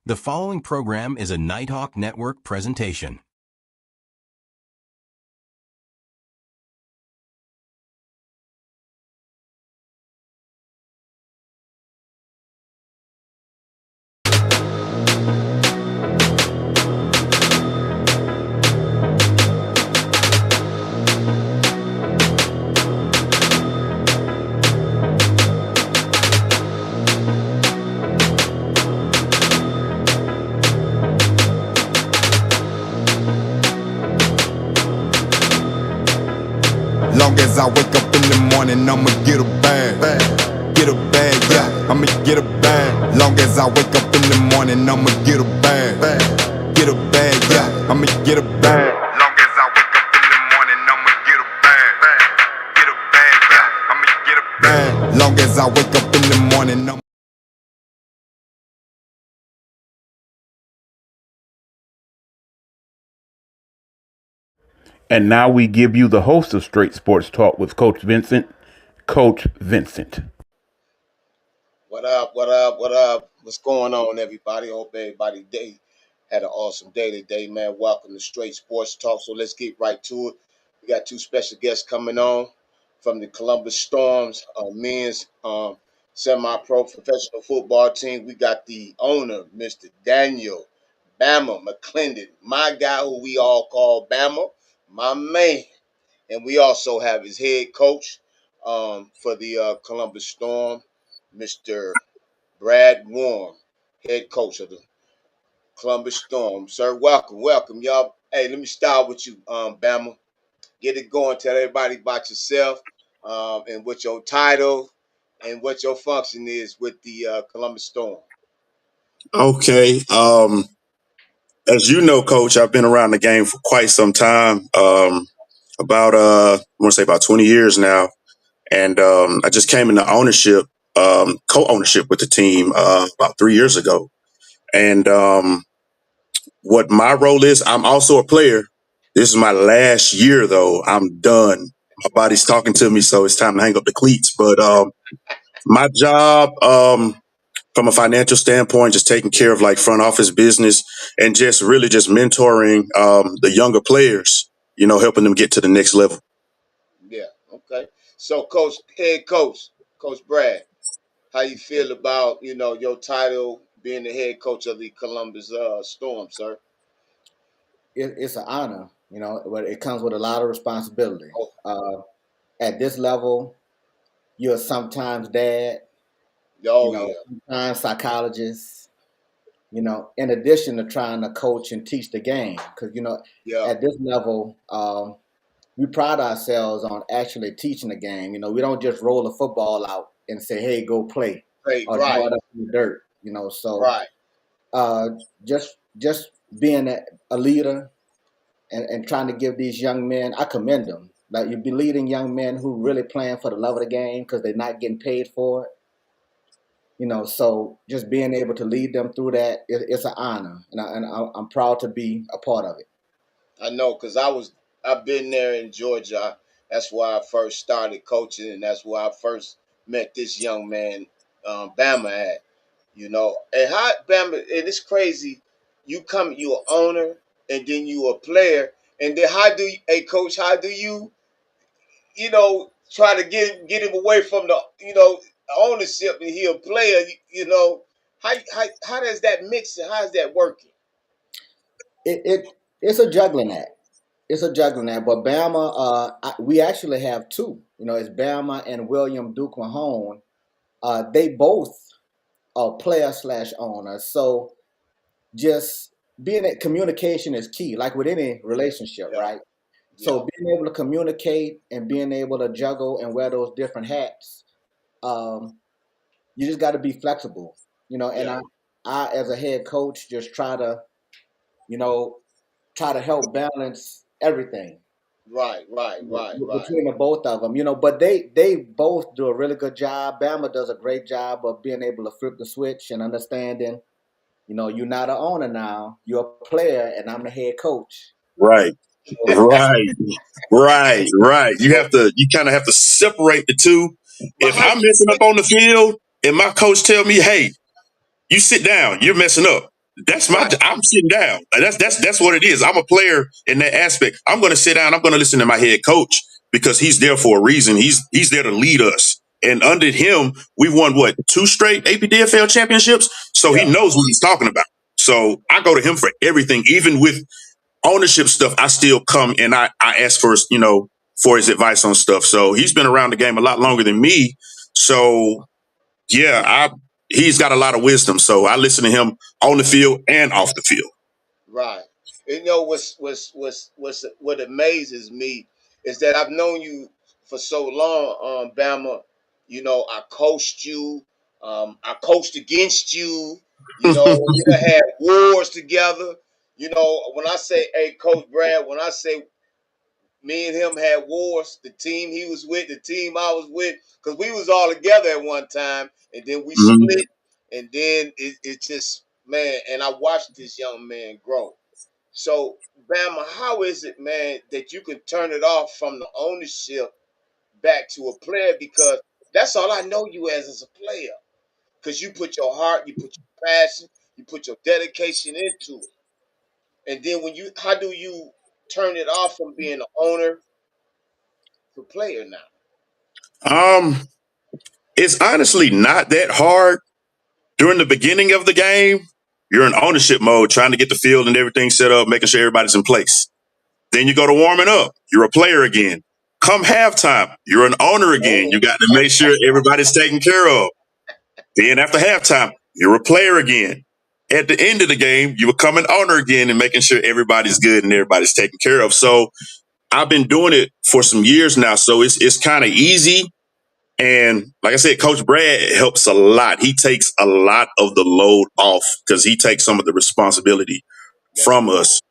The following program is a Nighthawk Network presentation. Long as I wake up in the morning, I'ma get a bag. Get a bag, yeah, I'ma get a bag. Long as I wake up in the morning, I'ma get a bag. Get a bag, yeah, I'ma get a bag. Long as I wake up in the morning, I'ma get a bag. Get a bag, yeah, I'ma get a bag. Long as I wake up in the morning, I'ma. And now we give you the host of Straight Sports Talk with Coach Vincent, Coach Vincent. What up, what up, what up? What's going on, everybody? Hope everybody had an awesome day today, man. Welcome to Straight Sports Talk. So let's get right to it. We got two special guests coming on from the Columbus Storms men's semi-pro professional football team. We got the owner, Mr. Daniel Bama McClendon, my guy who we all call Bama, my man. And we also have his head coach for the Columbus Storm, Mr. Brad Warm, head coach of the Columbus Storm. Sir, welcome, y'all. Hey, let me start with you, Bama. Get it going. Tell everybody about yourself and what your title and what your function is with the Columbus Storm. Okay. As you know, Coach, I've been around the game for quite some time. About I want to say about 20 years now, and I just came into ownership, co-ownership with the team about 3 years ago. And what my role is, I'm also a player. This is my last year, though. I'm done. My body's talking to me, so it's time to hang up the cleats. But my job. From a financial standpoint, just taking care of like front office business and just really just mentoring the younger players, helping them get to the next level. Yeah, okay. So, head Coach Brad, how you feel about your title being the head coach of the Columbus Storm, sir? It's an honor, but it comes with a lot of responsibility. Oh, At this level, you're sometimes dad, oh yeah, sometimes psychologist, in addition to trying to coach and teach the game. Because, yeah. at this level, we pride ourselves on actually teaching the game. We don't just roll the football out and say, hey, go play Hey, or right, draw it up in the dirt, So right. uh, just being a leader and trying to give these young men, I commend them. Like, you've been leading young men who really playing for the love of the game because they're not getting paid for it. So just being able to lead them through that, it's an honor, and I'm proud to be a part of it. I know, cause I've been there in Georgia. That's where I first started coaching, and that's where I first met this young man, Bama at. And how Bama, and it's crazy. You an owner, and then you a player, and then hey coach, how do you, try to get him away from the, ownership and he a player, how does that mix and how is that working? It's a juggling act. It's a juggling act. But Bama, we actually have two. It's Bama and William Duke Mahone. They both are player slash owner. So just being at communication is key, like with any relationship, Yeah, right? yeah, So being able to communicate and being able to juggle and wear those different hats, um, you just got to be flexible, And yeah. I, as a head coach, just you know, try to help balance everything Right. between the both of them, But they both do a really good job. Bama does a great job of being able to flip the switch and understanding, you're not an owner now, you're a player, and I'm the head coach. Right, So, right, right. You kind of have to separate the two. But If how I'm you messing up think? on the field and my coach tell me, hey, you sit down, you're messing up. That's my. Right. I'm sitting down. That's what it is. I'm a player in that aspect. I'm going to sit down. I'm going to listen to my head coach because he's there for a reason. He's there to lead us. And under him, we've won what 2 straight APDFL championships. So he Yeah. knows what he's talking about. So I go to him for everything, even with ownership stuff. I still come and I ask for for his advice on stuff. So he's been around the game a lot longer than me. So yeah, he's got a lot of wisdom. So I listen to him on the field and off the field. Right. You know what amazes me is that I've known you for so long, Bama. You know, I coached you. I coached against you. You know, we done had wars together. You know, when I say, hey, Coach Brad, when I say me and him had wars, the team he was with, the team I was with, because we was all together at one time, and then we Mhm. split, and then it just, man, and I watched this young man grow. So, Bama, how is it, man, that you can turn it off from the ownership back to a player? Because that's all I know you as a player. Because you put your heart, you put your passion, you put your dedication into it. And then how do you turn it off from being an owner to player now? Um, it's honestly not that hard. During the beginning of the game, you're in ownership mode, trying to get the field and everything set up, making sure everybody's in place. Then you go to warming up. You're a player again. Come halftime, you're an owner again. You Oh, got to make sure everybody's taken care of. Then after halftime, you're a player again. At the end of the game, you become an owner again and making sure everybody's good and everybody's taken care of. So I've been doing it for some years now. So it's kind of easy. And like I said, Coach Brad helps a lot. He takes a lot of the load off because he takes some of the responsibility that's from good. us.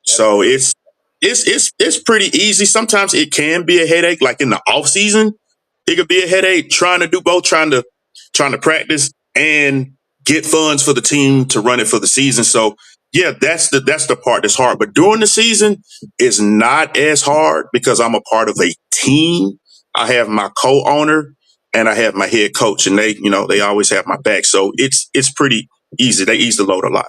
That's So good. it's pretty easy. Sometimes it can be a headache, like in the off season. It could be a headache trying to do both, trying to practice and get funds for the team to run it for the season. So yeah, that's the part that's hard. But during the season, it's not as hard because I'm a part of a team. I have my co-owner and I have my head coach, and they always have my back. So it's pretty easy. They ease the load a lot.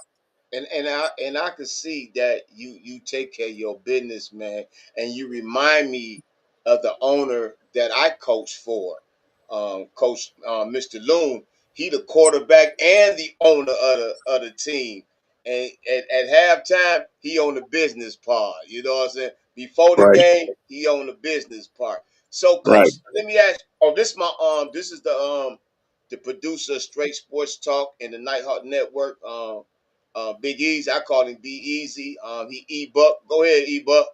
And I could see that you take care of your business, man, and you remind me of the owner that I coach for, Coach Mr. Loon. He the quarterback and the owner of the team. And at halftime, he on the business part. You know what I'm saying? Before the Right. game, he on the business part. So, Coach, Right. let me ask. Oh, this is the producer of Straight Sports Talk and the Nighthawk Network. Big Easy. I call him Be Easy. He E-Buck. Go ahead, E-Buck.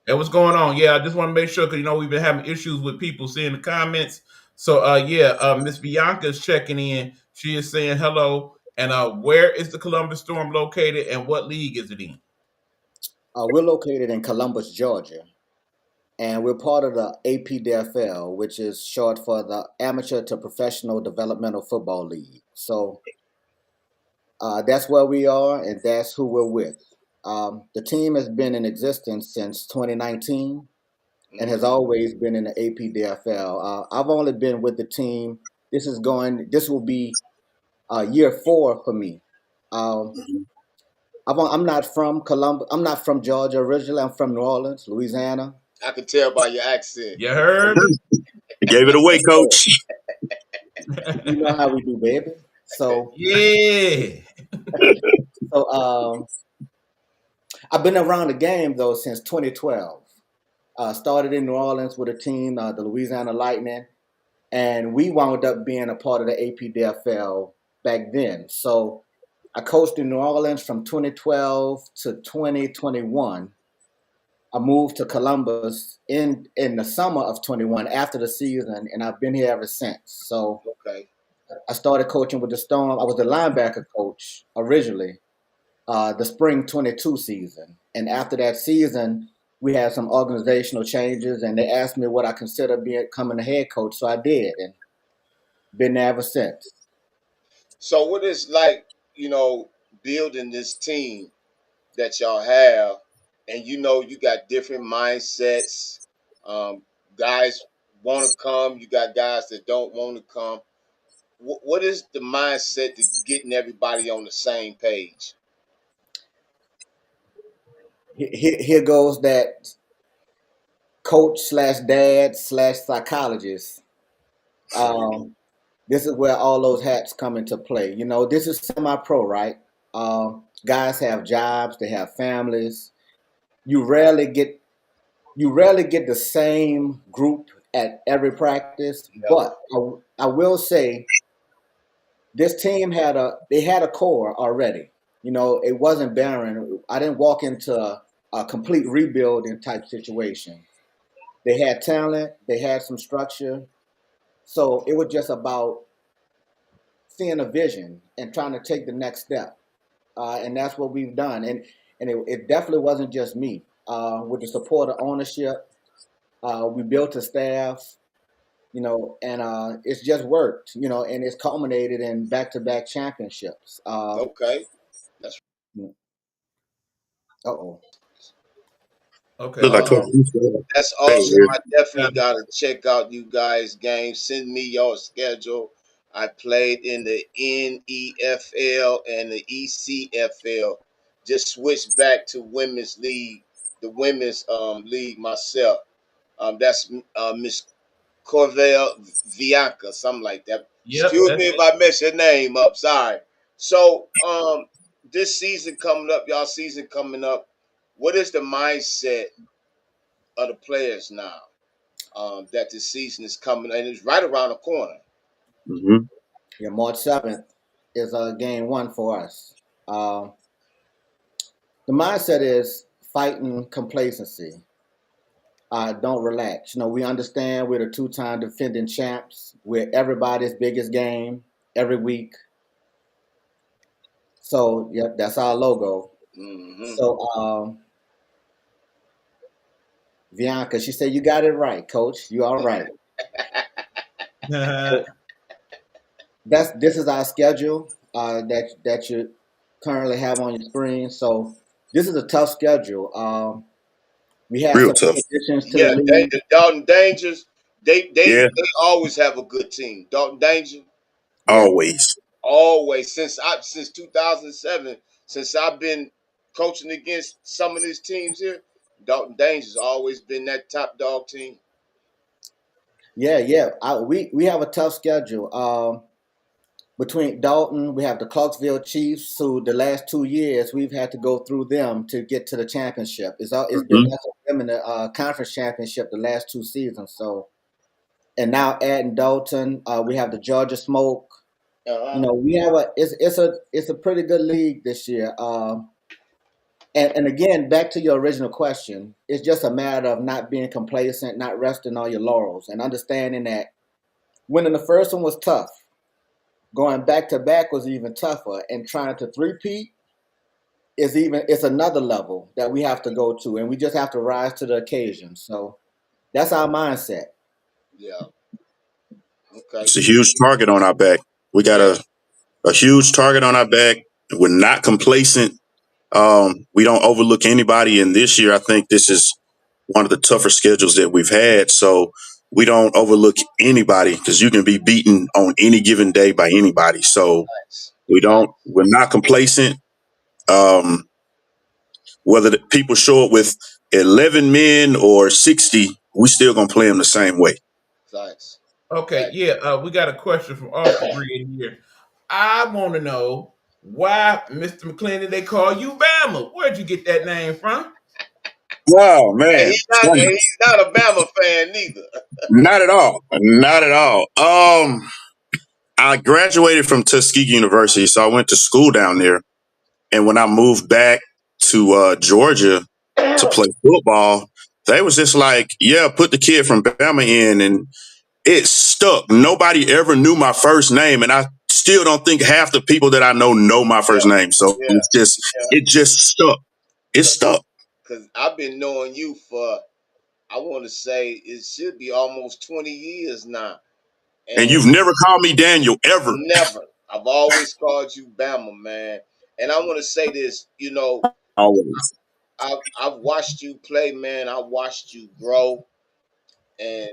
Hey, what's going on? Yeah, I just want to make sure because we've been having issues with people seeing the comments. So yeah, Miss Bianca is checking in. She is saying hello. And where is the Columbus Storm located, and what league is it in? We're located in Columbus, Georgia, and we're part of the APDFL, which is short for the Amateur to Professional Developmental Football League. So that's where we are, and that's who we're with. The team has been in existence since 2019 and has Mm-hmm. always been in the APDFL. I've only been with the team. This will be year 4 for me. Um, I'm not from Columbus. I'm not from Georgia originally. I'm from New Orleans, Louisiana. I can tell by your accent. You heard me? You gave it away, coach. You know how we do, baby. So, Yeah. so I've been around the game though since 2012. Started in New Orleans with a team, the Louisiana Lightning, and we wound up being a part of the APDFL back then. So I coached in New Orleans from 2012 to 2021. I moved to Columbus in the summer of 21 after the season, and I've been here ever since. So Okay. I started coaching with the Storm. I was the linebacker coach originally, the spring 22 season. And after that season, we had some organizational changes, and they asked me what I consider becoming a head coach. So I did, and been there ever since. So what is like, building this team that y'all have, and you got different mindsets. Guys want to come. You got guys that don't want to come. What is the mindset to getting everybody on the same page? here goes that coach slash dad slash psychologist. Um, this is where all those hats come into play. You know, this is semi-pro, right? Guys have jobs, they have families. You rarely get you rarely get the same group at every practice, Yep. but I will say this team had a core already. You know, it wasn't barren. I didn't walk into a complete rebuilding type situation. They had talent, they had some structure, so it was just about seeing a vision and trying to take the next step, and that's what we've done. And it definitely wasn't just me. With the support of ownership, we built a staff, you know, and it's just worked, you know, and it's culminated in back-to-back championships. Okay. That's Uh-oh. Okay. Look like Coach um. Vincent. That's Hey, awesome. here. I definitely gotta check out you guys' games. Send me your schedule. I played in the NEFL and the ECFL. Just switched back to women's league, the women's league myself. That's Miss Corvell Bianca, something like that. Yep, Excuse that's me if it. I mess your name up. Sorry. So this season coming up, y'all season coming up. What is the mindset of the players now? That this season is coming and it's right around the corner. Hmm. Yeah, March 7th is game one for us. Um, the mindset is fighting complacency. Don't relax. You know, we understand we're the two-time defending champs. We're everybody's biggest game every week. So, yep, that's our logo. Hmm. So, Bianca, she said, "You got it right, Coach. You all right." So this is our schedule that you currently have on your screen. So this is a tough schedule. We have Real some tough. additions to the Yeah, league. Dalton Dangers. Yeah, They always have a good team. Dalton Danger Yeah, always. always since 2007 since I've been coaching against some of these teams here. Dalton Danger's always been that top dog team. yeah. We have a tough schedule. Between Dalton, we have the Clarksville Chiefs, who the last 2 years we've had to go through them to get to the championship. It's been Hmm. us and them in the conference championship the last 2 seasons. So, and now adding Dalton, we have the Georgia Smoke. You Uh-huh. know, we have it's a pretty good league this year. And again, back to your original question, it's just a matter of not being complacent, not resting on your laurels, and understanding that winning the first one was tough. Going back to back was even tougher, and trying to three-peat it's another level that we have to go to, and we just have to rise to the occasion. So that's our mindset. Yeah. Okay. It's a huge target on our back. We got Yeah. a huge target on our back. We're not complacent. We don't overlook anybody. And this year, I think this is one of the tougher schedules that we've had. So we don't overlook anybody because you can be beaten on any given day by anybody. So Nice. we don't. Nice. We're not complacent. Um, Whether the people show up with 11 men or 60, we still gonna play them the same way. Nice. Okay, Nice. yeah, we got a question from off the grid here. I want to know why, Mr. McClendon, they call you Bama. Where'd you get that name from? Wow, And man, he's not a Bama fan neither. not at all, not at all. I graduated from Tuskegee University, so I went to school down there. And when I moved back to Georgia to play football, they was just like, "Yeah, put the kid from Bama in," and it stuck. Nobody ever knew my first name, and I still don't think half the people that I know my first Yeah. name. So Yeah. it's just, Yeah. it just stuck. It stuck. Because I've been knowing you for, I want to say, it should be almost 20 years now. And And you've never called me Daniel ever. never. I've always called you Bama, man. And I want to say this, Always. I've watched you play, man. I watched you grow, and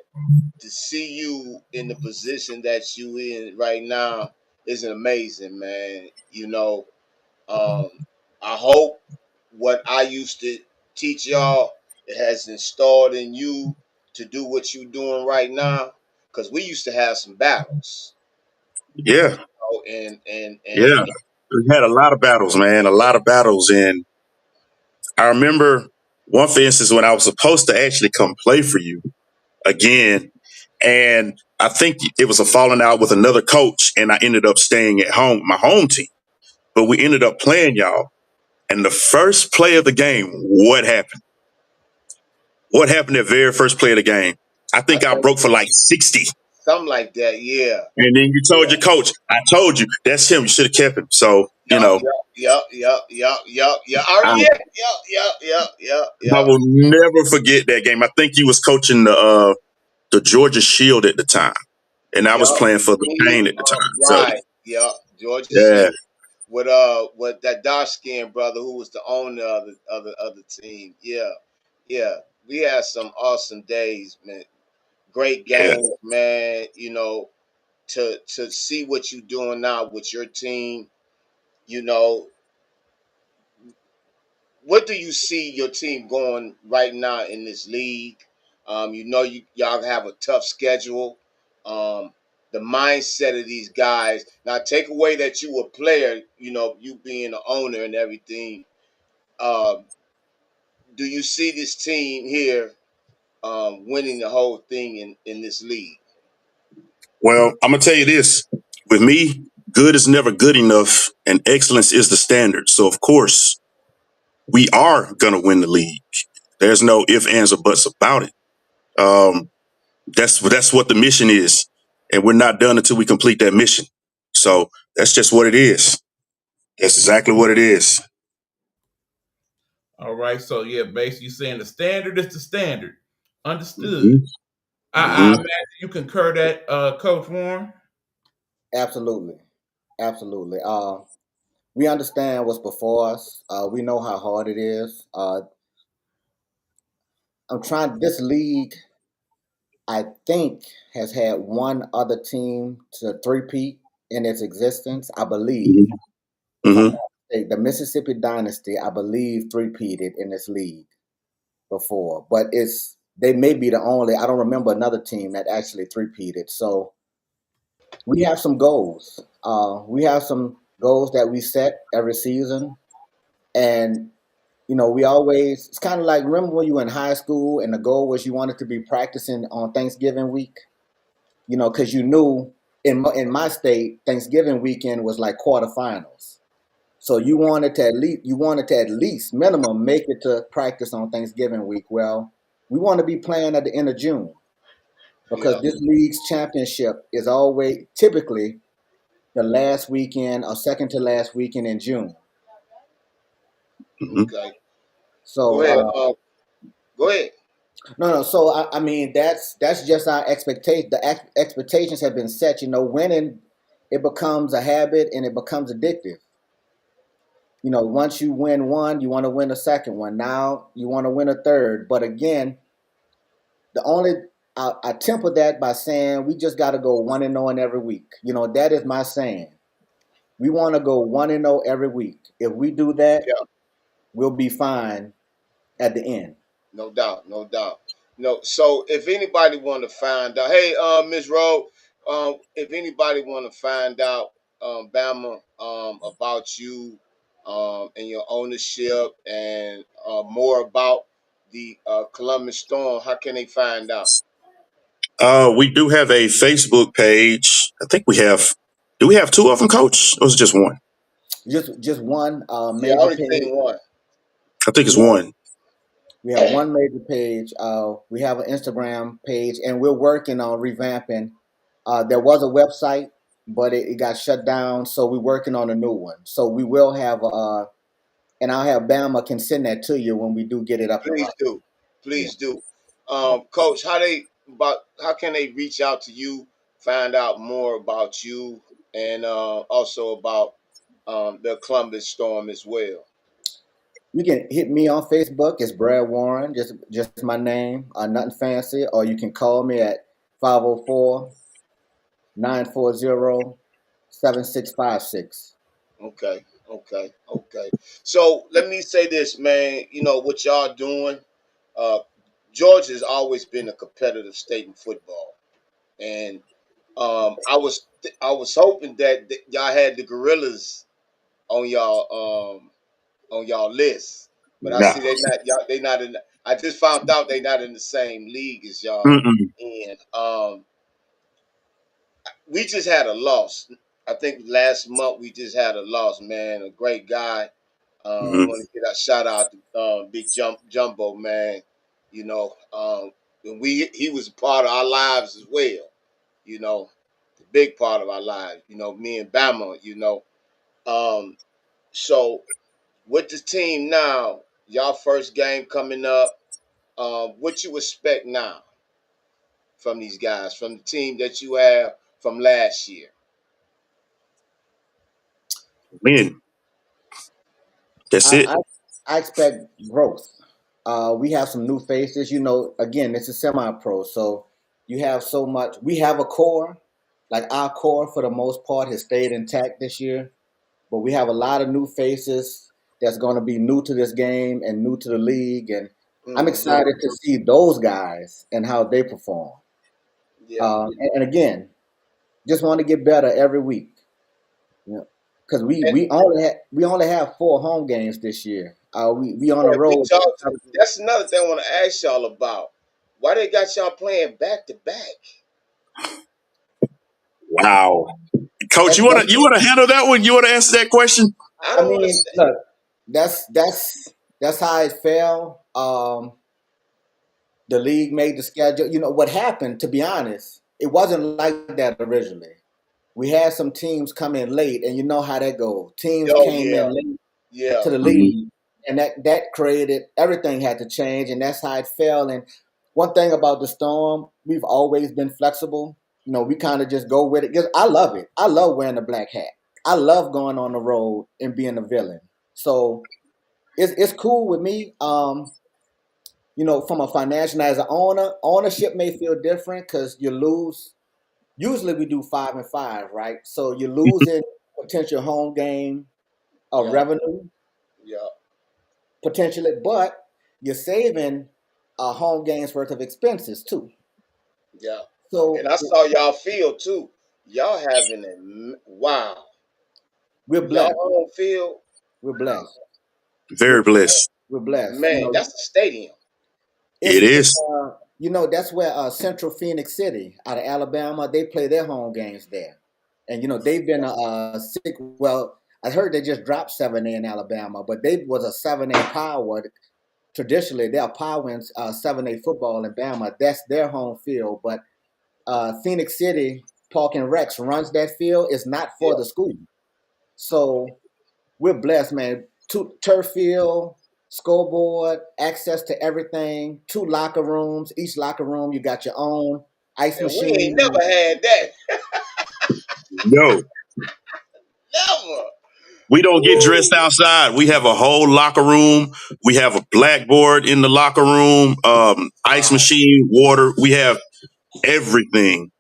to see you in the position that you in right now is amazing, man. Um, I hope what I used to teach y'all. It has installed in you to do what you're doing right now. Because we used to have some battles, Yeah, and yeah. We had a lot of battles, man. A lot of battles, and I remember one, for instance, when I was supposed to actually come play for you again, and I think it was a falling out with another coach, and I ended up staying at home, my home team. But we ended up playing y'all, and the first play of the game, what happened? What happened at very first play of the game? I I think I think broke for like 60. something like that. Yeah, And then you told yeah. your coach, I told you, that's him. You should have kept him. So, Yup, yup. I, I Yup. will never forget that game. I think he was coaching the Georgia Shield at the time. And I was Yup. playing for the Cane at the time. So, Right. Yup. Georgia yeah, Shield. With that dark skinned brother who was the owner of the team. Yeah. Yeah. We had some awesome days, man. Great yeah. games, man. To see what you're doing now with your team, you know, what do you see your team going right now in this league? Y'all have a tough schedule. The mindset of these guys. Now, take away that you a player, you being the owner and everything. Um, do you see this team here winning the whole thing in this league? Well, I'm going to tell you this. With me, good is never good enough, and excellence is the standard. So, of course, we are going to win the league. There's no ifs, ands, or buts about it. Um, that's what the mission is, and we're not done until we complete that mission. So that's just what it is. That's exactly what it is. All right. So yeah, basically saying the standard is the standard. Understood. Mm-hmm. I Mm-hmm. imagine you concur that, Coach Warren. Absolutely, absolutely. We understand what's before us. We know how hard it is. I'm trying. This league, I think, has had one other team to three-peat in its existence. I believe, if I'm Mm-hmm. not mistaken, the Mississippi Dynasty, I believe, three-peated in this league before. But they may be the only. I don't remember another team that actually three-peated. So we have some goals. We have some goals that we set every season, and we always. It's kind of like, remember when you were in high school and the goal was you wanted to be practicing on Thanksgiving week. Because you knew in my state, Thanksgiving weekend was like quarterfinals. So you wanted to at least minimum make it to practice on Thanksgiving week. Well, we want to be playing at the end of June because Yeah. this league's championship is always typically the last weekend or second to last weekend in June. Mm-hmm. Okay. Go So ahead. Go ahead. no. So I mean that's just our expectation. Expectations have been set. Winning, it becomes a habit and it becomes addictive. Once you win one, you want to win a second one. Now you want to win a third. But again, the only I temper that by saying we just got to go 1-0 in every week. That is my saying. We want to go 1-0 every week. If we do that, Yeah. we'll be fine at the end. No doubt, no doubt. No, so if anybody want to find out, hey, Miss Rowe, if anybody want to find out, Bama, about you, and your ownership, and more about the Columbus Storm, how can they find out? We do have a Facebook page. I think we have. Do we have two of them, Coach? Or is it just one? Just one Yeah, I major only page. seen one. I think it's We have one. we have one major page. We have an Instagram page, and we're working on revamping. There was a website, but it got shut down, so we're working on a new one. So we will have and I'll have Bama can send that to you when we do get it up and Please running. do, Yeah. please do. Coach, how can they reach out to you, find out more about you, and also about the Columbus Storm as well? You can hit me on Facebook. It's Brad Warren, just my name, nothing fancy. Or you can call me at 504-940-7656. Okay. Okay, okay. So let me say this, man. You know what y'all doing? Uh, Georgia's always been a competitive state in football, and I was hoping that y'all had the Gorillas on y'all list, but I Nah. see they not in. I just found out they not in the same league as y'all, Mm-mm. and we just had a loss. I think last month we just had a loss, man. A great guy. I Mm-hmm. want to get a shout out to Big Jumbo, man. You know, and he was a part of our lives as well. You know, the big part of our lives. You know, me and Bama. You know, um, so with the team now, y'all first game coming up. What you expect now from these guys, from the team that you have from last year? Win. That's I, it. I I expect growth. We have some new faces. You know, again, it's a semi-pro, so you have so much. We have a core, like our core for the most part has stayed intact this year, but we have a lot of new faces that's going to be new to this game and new to the league, and I'm Mm-hmm. excited to see those guys and how they perform. Yeah. And again, just want to get better every week. You know, because And we only have 4 home games this year. We on the yeah, we road. talked. That's another thing I want to ask y'all about. Why they got y'all playing back to back? Wow. Coach, That's, you wanna handle that one? You wanna answer that question? I I don't mean, understand. look, that's how it fell. The league made the schedule. You know what happened? To be honest, it wasn't like that originally. We had some teams come in late, and you know how that goes. Teams Oh came yeah, in late yeah, to the Mhm. league, and that created everything had to change, and that's how it fell. And one thing about the Storm, we've always been flexible. You know, we kind of just go with it. 'Cause I love it. I love wearing the black hat. I love going on the road and being a villain. So it's cool with me. You know, from a financial as an ownership may feel different because you lose. Usually we do 5 and 5, right? So you're losing potential home game yeah, revenue yeah, potentially, but you're saving home games worth of expenses too. yeah. And So I saw y'all field too. Y'all having wow. we're Y'all blessed. home field, We're blessed. We're, Very blessed. we're blessed. You man. know, That's a stadium. It it's is. you know that's where Central Phoenix City out of Alabama they play their home games there, and you know they've been sick. Well, I heard they just dropped 7A in Alabama, but they was a 7A power. Traditionally, they're powering 7A football in Bama. That's their home field, but Phoenix City Park and Rex runs that field. It's not for Yeah, the school, so we're blessed, man. Turf field, scoreboard, access to everything. 2 locker rooms. Each locker room, you got your own ice and we ain't machine. never had that. No. Never. We don't get dressed Woo. outside. We have a whole locker room. We have a blackboard in the locker room, ice Wow. machine, water. We have everything.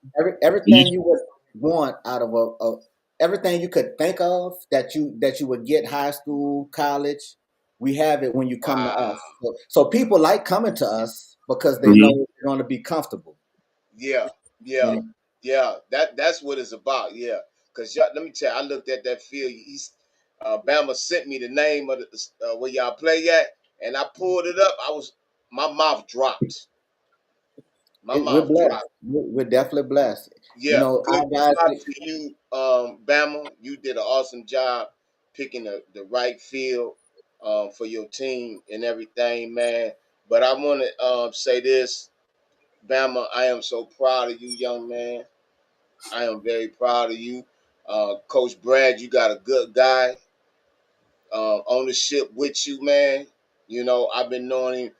Everything you would want out of everything you could think of that you would get high school, college. We have it when you come to Wow. us. So people like coming to us because they know Mhm. they're going to be comfortable. Yeah, You yeah, know, yeah. That's what it's about. Yeah, because let me tell you, I looked at that field. Bama sent me the name of the where y'all play at, and I pulled it up. My mouth dropped. My we're mouth blessed. dropped. We're definitely blessed. You Yeah, know, good our guys. props to you, Bama. You did an awesome job picking the right field for your team and everything, man. But I want to say this, Bama. I am so proud of you, young man. I am very proud of you. Coach Brad, you got a good guy ownership with you, man. You know, I've been knowing him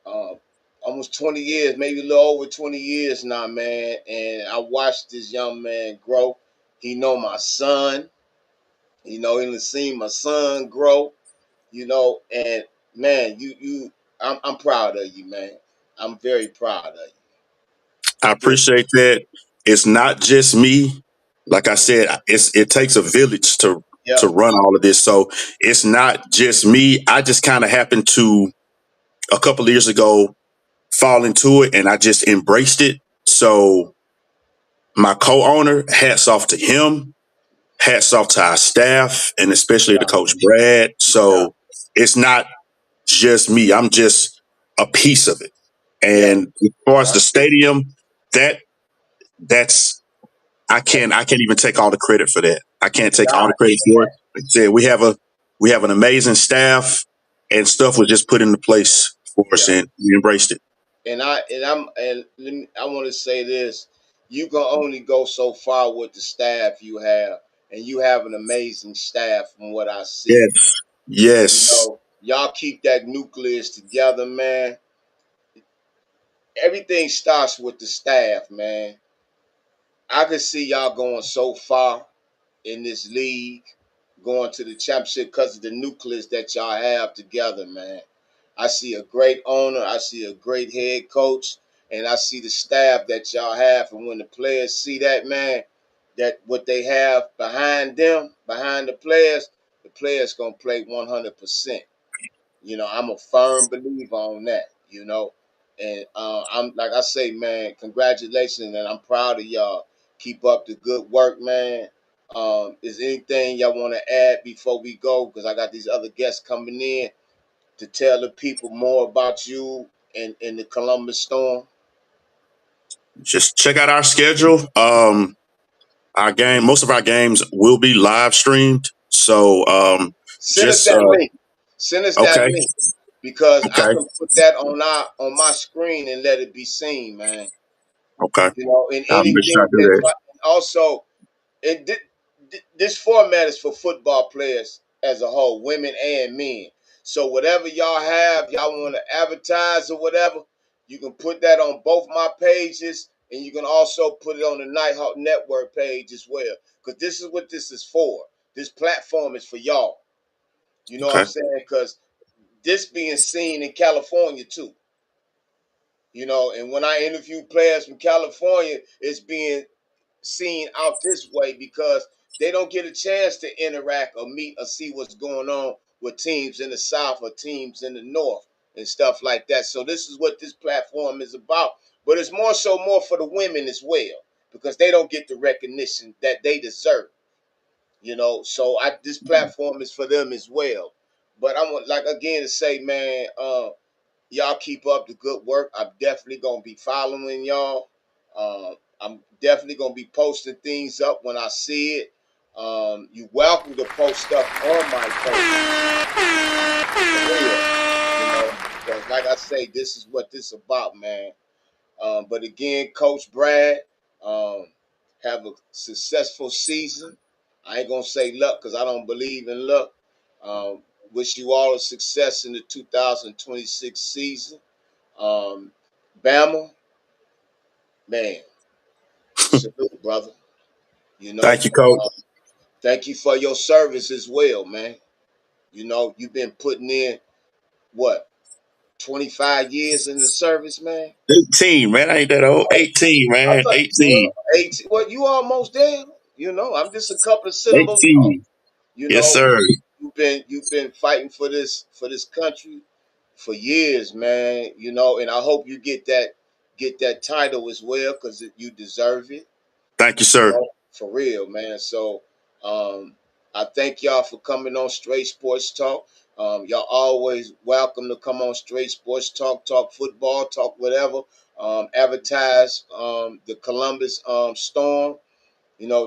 uh, almost 20 years, maybe a little over 20 years now, man. And I watched this young man grow. He know my son. You know, he done seen my son grow. You know, and man, I'm proud of you, man. I'm very proud of I you. appreciate that. It's not just me. Like I said, it takes a village to Yeah. to run all of this. So it's not just me. I just kind of happened to a couple of years ago fall into it, and I just embraced it. So my co-owner, hats off to him, hats off to our staff, and especially to Yeah. Coach Brad. Yeah. So it's not just me. I'm just a piece of it. Yeah. And as far as Yeah. the stadium, that that's I can't even take all the credit for that. I can't take all Nah, the credit for it. Like I said, we have an amazing staff, and stuff was just put into place for us, yeah. and we embraced it. I want to say this: you can only go so far with the staff you have, and you have an amazing staff from what I see. Yes, yes, Y'all keep that nucleus together, man. Everything starts with the staff, man. I can see y'all going so far in this league, going to the championship because of the nucleus that y'all have together, man. I see a great owner, I see a great head coach, and I see the staff that y'all have. And when the players see that, man, that what they have behind them, behind the players gonna play 100%. I'm a firm believer on that. And I'm like I say, man, congratulations, and I'm proud of y'all. Keep up the good work, man. Is anything y'all want to add before we go? Because I got these other guests coming in to tell the people more about you and the Columbus Storm. just check out our schedule. Most of our games will be live streamed. So Send us just that link. Send us that okay, link because I okay. can put that on my screen and let it be seen, man. Okay. In I'll make sure I anything do that that. also and this format is for football players as a whole, women and men. So whatever y'all have, y'all want to advertise or whatever, you can put that on both my pages, and you can also put it on the Nighthawk Network page as well. Because this is what this is for. This platform is for y'all. You know what I'm Okay. saying? Because this being seen in California too. And when I interview players from California, it's being seen out this way because they don't get a chance to interact or meet or see what's going on with teams in the South or teams in the North and stuff like that. So this is what this platform is about. But it's more for the women as well because they don't get the recognition that they deserve. So this platform is for them as well. But I want like again to say, man, y'all keep up the good work. I'm definitely gonna be following y'all. I'm definitely gonna be posting things up when I see it. You're welcome to post stuff on my page for real. Because like I say, this is what this is about, man. But again, Coach Brad, um, have a successful season. I ain't gonna say luck because I don't believe in luck. Um, wish you all a success in the 2026 season. Um, Bama, man, salute, brother. You Thank know, you, Coach. thank you for your service as well, man. You've been putting in what 25 years in the service, man. 18, man. I ain't that old. 18, I man. thought, 18. 18. Well, you almost there. I'm just a couple of syllables off. 18. You Yes, know, sir. you've been fighting for this country for years, man. And I hope you get that title as well because you deserve it. Thank you, sir. For real, man. So um, I thank y'all for coming on Straight Sports Talk. Y'all always welcome to come on Straight Sports Talk, talk football, talk whatever. Advertise the Columbus Storm.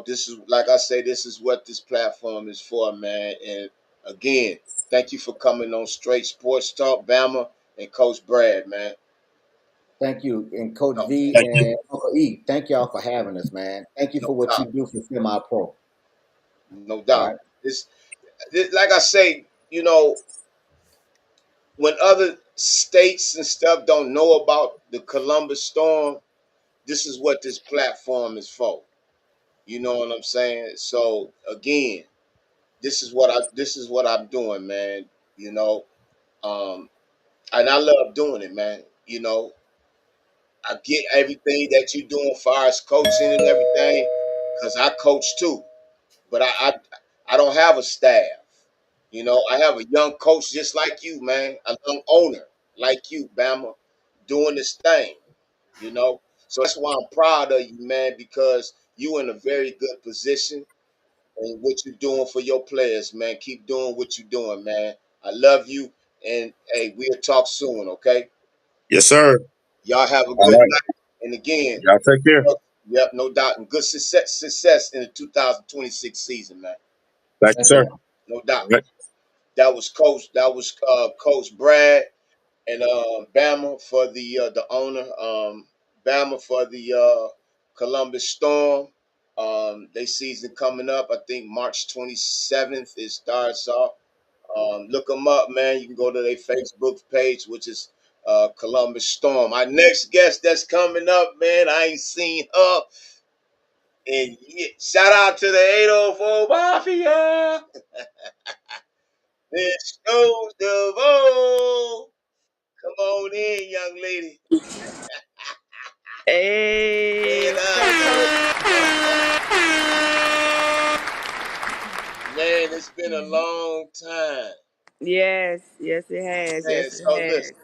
This is like I say, this is what this platform is for, man. And again, thank you for coming on Straight Sports Talk, Bama and Coach Brad, man. Thank you, and Coach No, V Thank you. and Uncle E. Thank y'all for having us, man. Thank you no for what you doubt, do for Semi Pro. no All doubt. right. This, like I say, when other states and stuff don't know about the Columbus Storm, this is what this platform is for. You know what I'm saying? So again, this is what I'm doing, man. You know, um, and I love doing it, man. I get everything that you're doing for us coaching and everything, cause I coach too. But I don't have a staff. You know, I have a young coach just like you, man, a young owner like you, Bama, doing this thing. You know, so that's why I'm proud of you, man, because you in a very good position and what you're doing for your players, man. Keep doing what you're doing, man. I love you, and hey, we'll talk soon, okay? Yes, sir. Y'all have a All good right. night. And again, Y'all take care. yep, no doubt, and good success in the 2026 season, man. Thank you, sir. No All doubt. right. That was Coach. That was Coach Brad and Bama for the owner. Bama for the Columbus Storm. They season coming up. I think March 27th it starts off. Look them up, man. You can go to their Facebook page, which is Columbus Storm. Our next guest that's coming up, man, I ain't seen her. And yeah, shout out to the 804 Mafia. This goes the vote. Come on in, young lady. Hey, And what's up, coach? man, it's been a long time. Yes, yes, it has. Man, Yes, it so has. listen,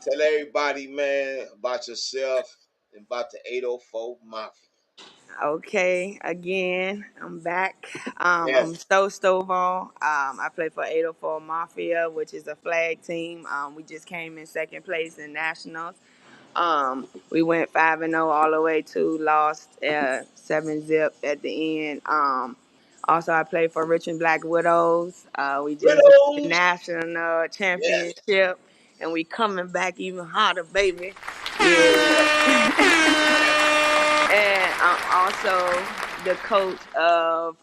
tell everybody, man, about yourself and about the 804 Mafia. Okay, again, I'm back. I'm Yes. Stowe Stovall. I play for 804 Mafia, which is a flag team. We just came in second place in nationals. We went 5-0 all the way to lost 7-0 at the end. Also, I played for Richmond Black Widows. We just won the Widows. national Yes. championship, and we coming back even harder, baby. Yeah. And I'm also the coach of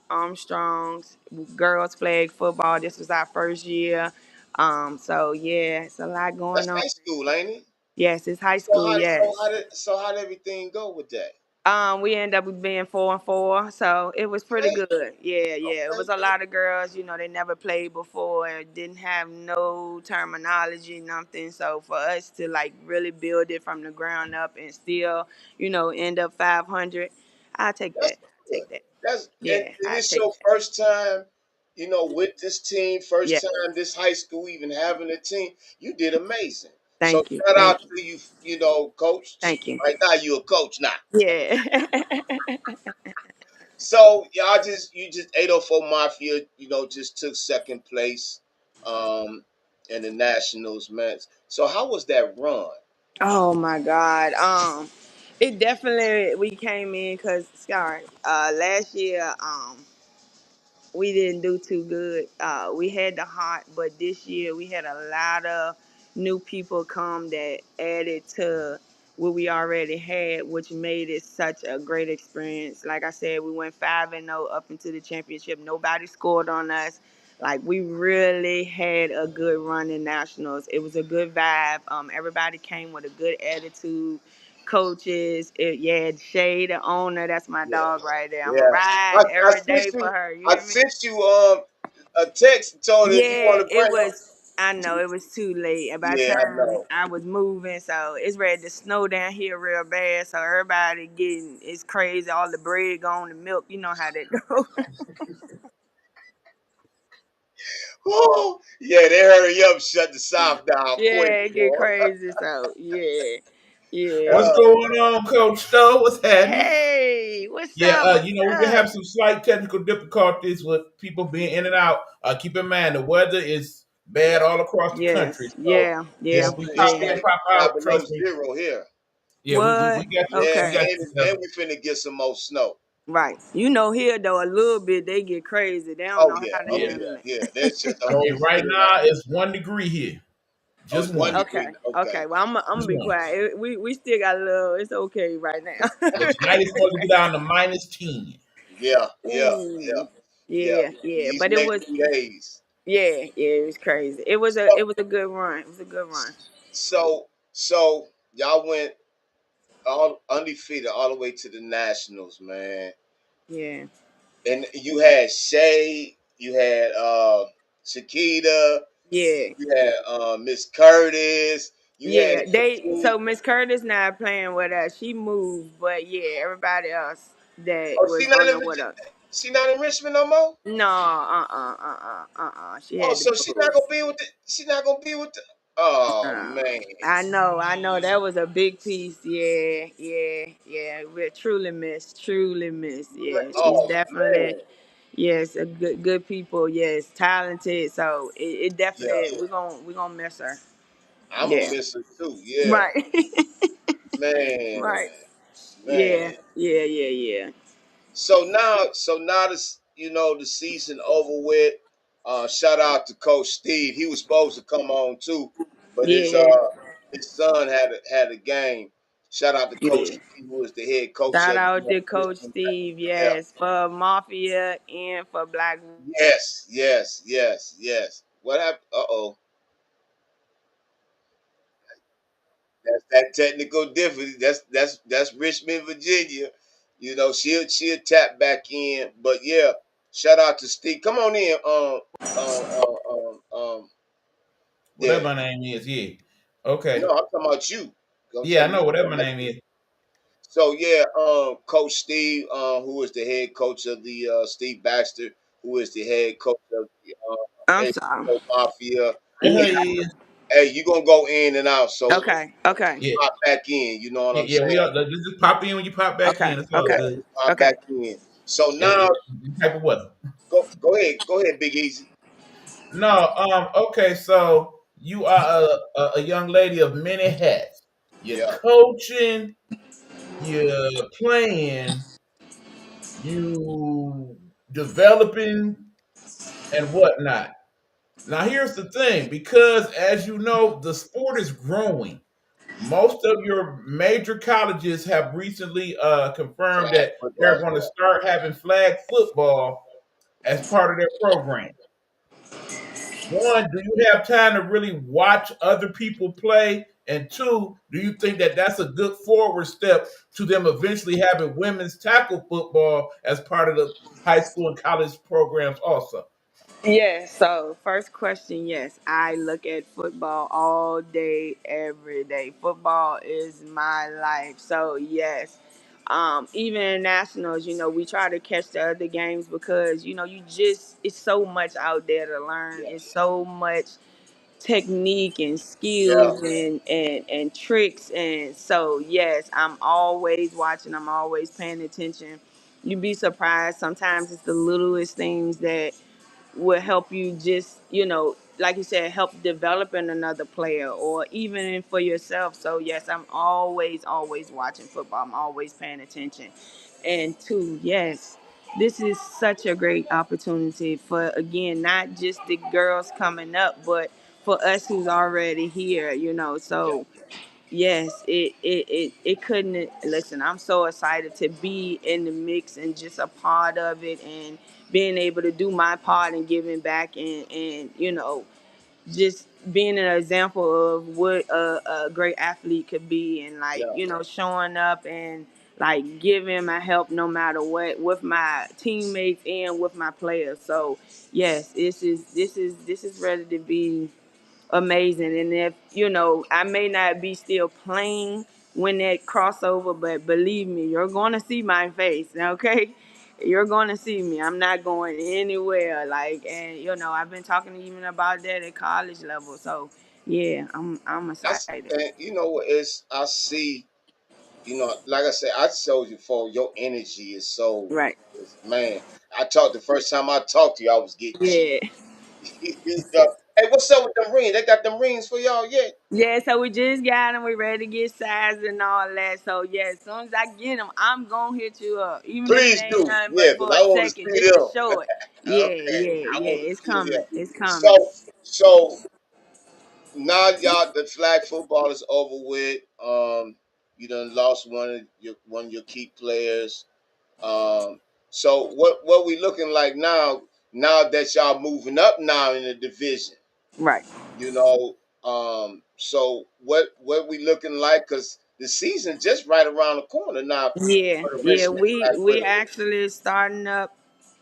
Armstrong's girls flag football. This was our first year. So yeah, it's a lot That's going on. high school, ain't it? Yes, it's high So school. how so Yes. how did so how did everything go with that? We ended up being 4-4, so it was pretty Okay. good. Yeah, yeah. It Okay. was a lot of girls, they never played before, didn't have no terminology, nothing. So for us to like really build it from the ground up and still, end up 500, I'll take That's that. good. Take that. That's Yeah, and I it's take your that. first time, with this team, first Yeah. time this high school even having a team. You did amazing. So Thank you. shout out Thank you. to you, coach. Thank you. Right now you a coach now. Yeah. So y'all you just 804 Mafia, just took second place in the nationals, man. So how was that run? Oh my God. It definitely we came in because sorry, last year we didn't do too good. We had the heart, but this year we had a lot of new people come that added to what we already had, which made it such a great experience. Like I said, we went 5-0 up into the championship. Nobody scored on us. Like we really had a good run in nationals. It was a good vibe. Everybody came with a good attitude. Coaches, yeah, Shay, the owner, that's my Yeah. dog right there. I'm a Yeah. ride I every sent day for you her. You I hear me? sent you a text and told her if you Yeah, want to it bring her. was. I know it was too late. And by the Yeah, I time know. I was moving, so it's ready to snow down here real bad. So everybody getting it's crazy. All the bread gone, the milk. You know how that goes. Oh, yeah, they hurry up, shut the South down quick, Yeah, it get boy. crazy. So yeah, What's yeah. Uh, going on, Coach Stowe? What's happening? Hey, what's Yeah, up? What's we've been up? having some slight technical difficulties with people being in and out. Keep in mind the weather is bad all across the country, Yes, so yeah, if yeah, we it's yeah. pop in, like pop out, 5 below trust me. zero here. Yeah, we What? got you. Yeah, We Okay. got and, you and covered. we finna get some more snow. Right. Here though a little bit they get crazy. They don't Oh know yeah, how to oh Yeah. handle yeah, it. yeah. That's just the Hey, whole right city right now now. it's 1 degree here, Oh, just it's one one, Okay. degree. Okay. Okay. Well, I'm gonna just be one. quiet. We still got a little. It's okay right now. But tonight it's supposed to be down to -10. Yeah, yeah, yeah, Ooh. yeah. Yeah. Yeah. These But it next was. 2 days. Yeah. Yeah. It was crazy. It was a. So, It was a good run. It was a good run. so y'all went all undefeated all the way to the nationals, man. Yeah. And you had Shay, you had Shakita, Yeah. you had Miss Curtis, you had Yeah. your team. So Miss Curtis not playing with us. She moved, but yeah, everybody else that Oh, was she not on the even with us. She not in Richmond no more. No, She Oh, had to so she not move. gonna be with the. She not gonna be with the. Oh Uh, man, I know. That was a big piece. Yeah, yeah, yeah. We're truly missed. Truly missed. Yeah, she's oh definitely man. yes, a good people. Yes, talented. So it Yeah, definitely we're gonna miss her. I'm gonna Yeah. miss her too. Yeah, Right. man, Right. man. Yeah. Yeah. Yeah. Yeah. So now this, the season over with. Shout out to Coach Steve. He was supposed to come on too, but Yeah. his son had a game. Shout out to Coach Yeah. Steve, who is the head coach Shout of out to Coach Richmond. Steve. Yeah. Yes, for Mafia and for Black. Yes, yes, yes, yes. What happened? Uh-oh. That's that technical difference. That's Richmond, Virginia. She'll tap back in. But yeah, shout out to Steve. Come on in. Whatever Yeah. my name is, yeah. No, Okay. I'm talking about you. Don't Yeah, tell I me know you whatever talking my about name you. is. So yeah, Coach Steve, who is the head coach of the Steve Baxter, who is the head coach of the I'm sorry. Mexico Mafia. The Yeah. hell is. Hey, you gonna go in and out, so Okay. Okay. Yeah, pop back in. You know what yeah, I'm yeah. We saying? are. Just pop in when you pop back Okay. in. It's all Okay. Yeah, good. pop Okay. back in. So It, now, it, type of weather. go ahead, Big Easy. No. Okay. So you are a young lady of many hats. You're Yeah, coaching. You're playing. You developing and whatnot. Now, here's the thing, because as you know, the sport is growing. Most of your major colleges have recently confirmed flag that football. they're going to start having flag football as part of their program. One, do you have time to really watch other people play? And two, do you think that that's a good forward step to them eventually having women's tackle football as part of the high school and college programs also? Yes. So first question, yes, I look at football all day, every day. Football is my life. So yes. Even in nationals, we try to catch the other games because you just it's so much out there to learn. Yeah, It's so much technique and yeah, skills and tricks, and so yes, I'm always watching. I'm always paying attention. You'd be surprised. Sometimes it's the littlest things that will help you just, like you said, help developing another player or even for yourself. So yes, I'm always watching football. I'm always paying attention. And two, yes, this is such a great opportunity for, again, not just the girls coming up, but for us who's already here, yeah, so yes, it couldn't listen. I'm so excited to be in the mix and just a part of it, and being able to do my part and giving back, and just being an example of what a great athlete could be, and like yeah. showing up and like giving my help no matter what with my teammates and with my players. So yes, this is ready to be amazing. And if I may not be still playing when that crossover, but believe me, you're gonna see my face, okay? You're gonna see me. I'm not going anywhere. Like, and I've been talking even about that at college level. So yeah, I'm That's excited. and what is I see. Like I said, I told you before, your energy is so. Right. Man, I talked the first time I talked to you, I was getting cheap. Yeah. Hey, what's up with them rings? They got them rings for y'all yet? Yeah, so we just got them. We ready to get sized and all that. So yeah, as soon as I get them, I'm gonna hit you up, even if it Please ain't do. nothing Yeah, but because for I a want to second, see just to them. show it. Yeah, Okay, yeah, I yeah. want to It's see them. coming. It's coming. So now y'all, the flag football is over with. You done lost one of your key players. So what we looking like now? Now that y'all moving up now in the division, Right. you know. So what we looking like? Cause the season just right around the corner now Yeah, for the yeah. Richmond We Flag we Football. actually starting up.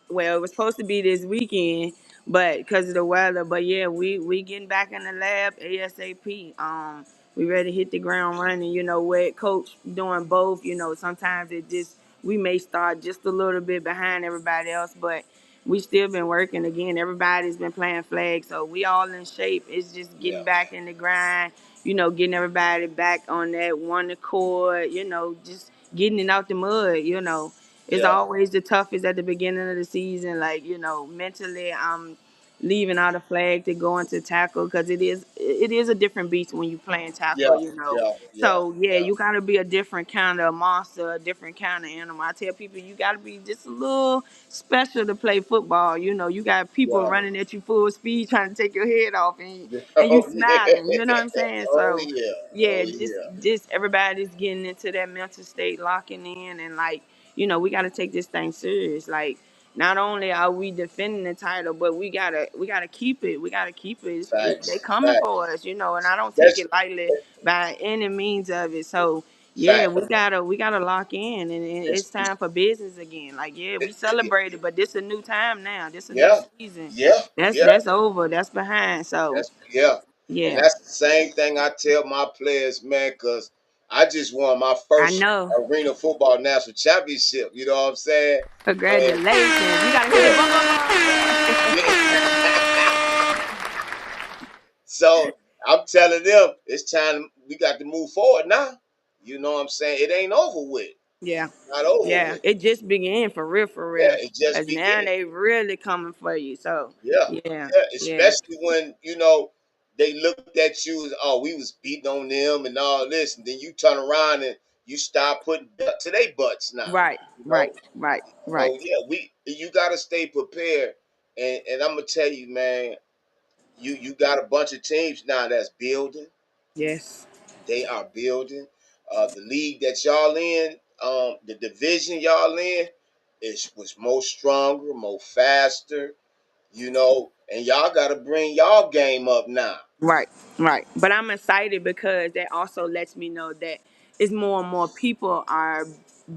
Well, it was supposed to be this weekend, but because of the weather. But yeah, we getting back in the lab ASAP. We ready to hit the ground running. With coach doing both. Sometimes it just we may start just a little bit behind everybody else, but we still been working. Again, everybody's been playing flag, so we all in shape. It's just Yeah. getting back in the grind, getting everybody back on that one accord, just getting it out the mud. It's Yeah. always the toughest at the beginning of the season. Like, mentally, I'm leaving out a flag to go into tackle because it is a different beast when you playing Yeah. tackle. Yeah. Yeah. So yeah, Yeah. you gotta be a different kind of monster, a different kind of animal. I tell people you gotta be just a little special to play football. You got people Yeah. running at you full speed trying to take your head off, and you Oh yeah. smiling. You know what I'm saying? Oh So yeah. yeah, Oh just yeah. just everybody's getting into that mental state, locking in, and like we gotta take this thing serious. Like not only are we defending the title, but we gotta keep it. We gotta keep it. They Facts. coming Facts. for us, and I don't take That's it lightly by any means of it. So yeah, fact. we gotta lock in, and it's It's time for business again. Like yeah, we celebrated, but this a new time now. This a new yeah. season. Yeah. That's Yeah. that's over. That's behind. So Yeah. And yeah, that's the same thing I tell my players, man, because I just won my I first know. arena football national championship. You know what I'm saying? And Congratulations. You gotta hit the yeah, bum bum bum. Yeah. yeah. So I'm telling them it's time we got to move forward now. You know what I'm saying? It ain't over with. Yeah. Not over Yeah. with. It just began for real, for Yeah, real. it just Cause now beginning. they really coming for you. So Yeah, yeah, yeah. yeah. Especially when they looked at you as we was beating on them and all this, and then you turn around and you start putting belt to their butts now. Right, You right, know, right, right. so yeah, you got to stay prepared. And I'm gonna tell you, man, you got a bunch of teams now that's building. Yes. They are building. The league that y'all in, the division y'all in, was more stronger, more faster. And y'all got to bring y'all game up now. Right, right. But I'm excited because that also lets me know that it's more and more people are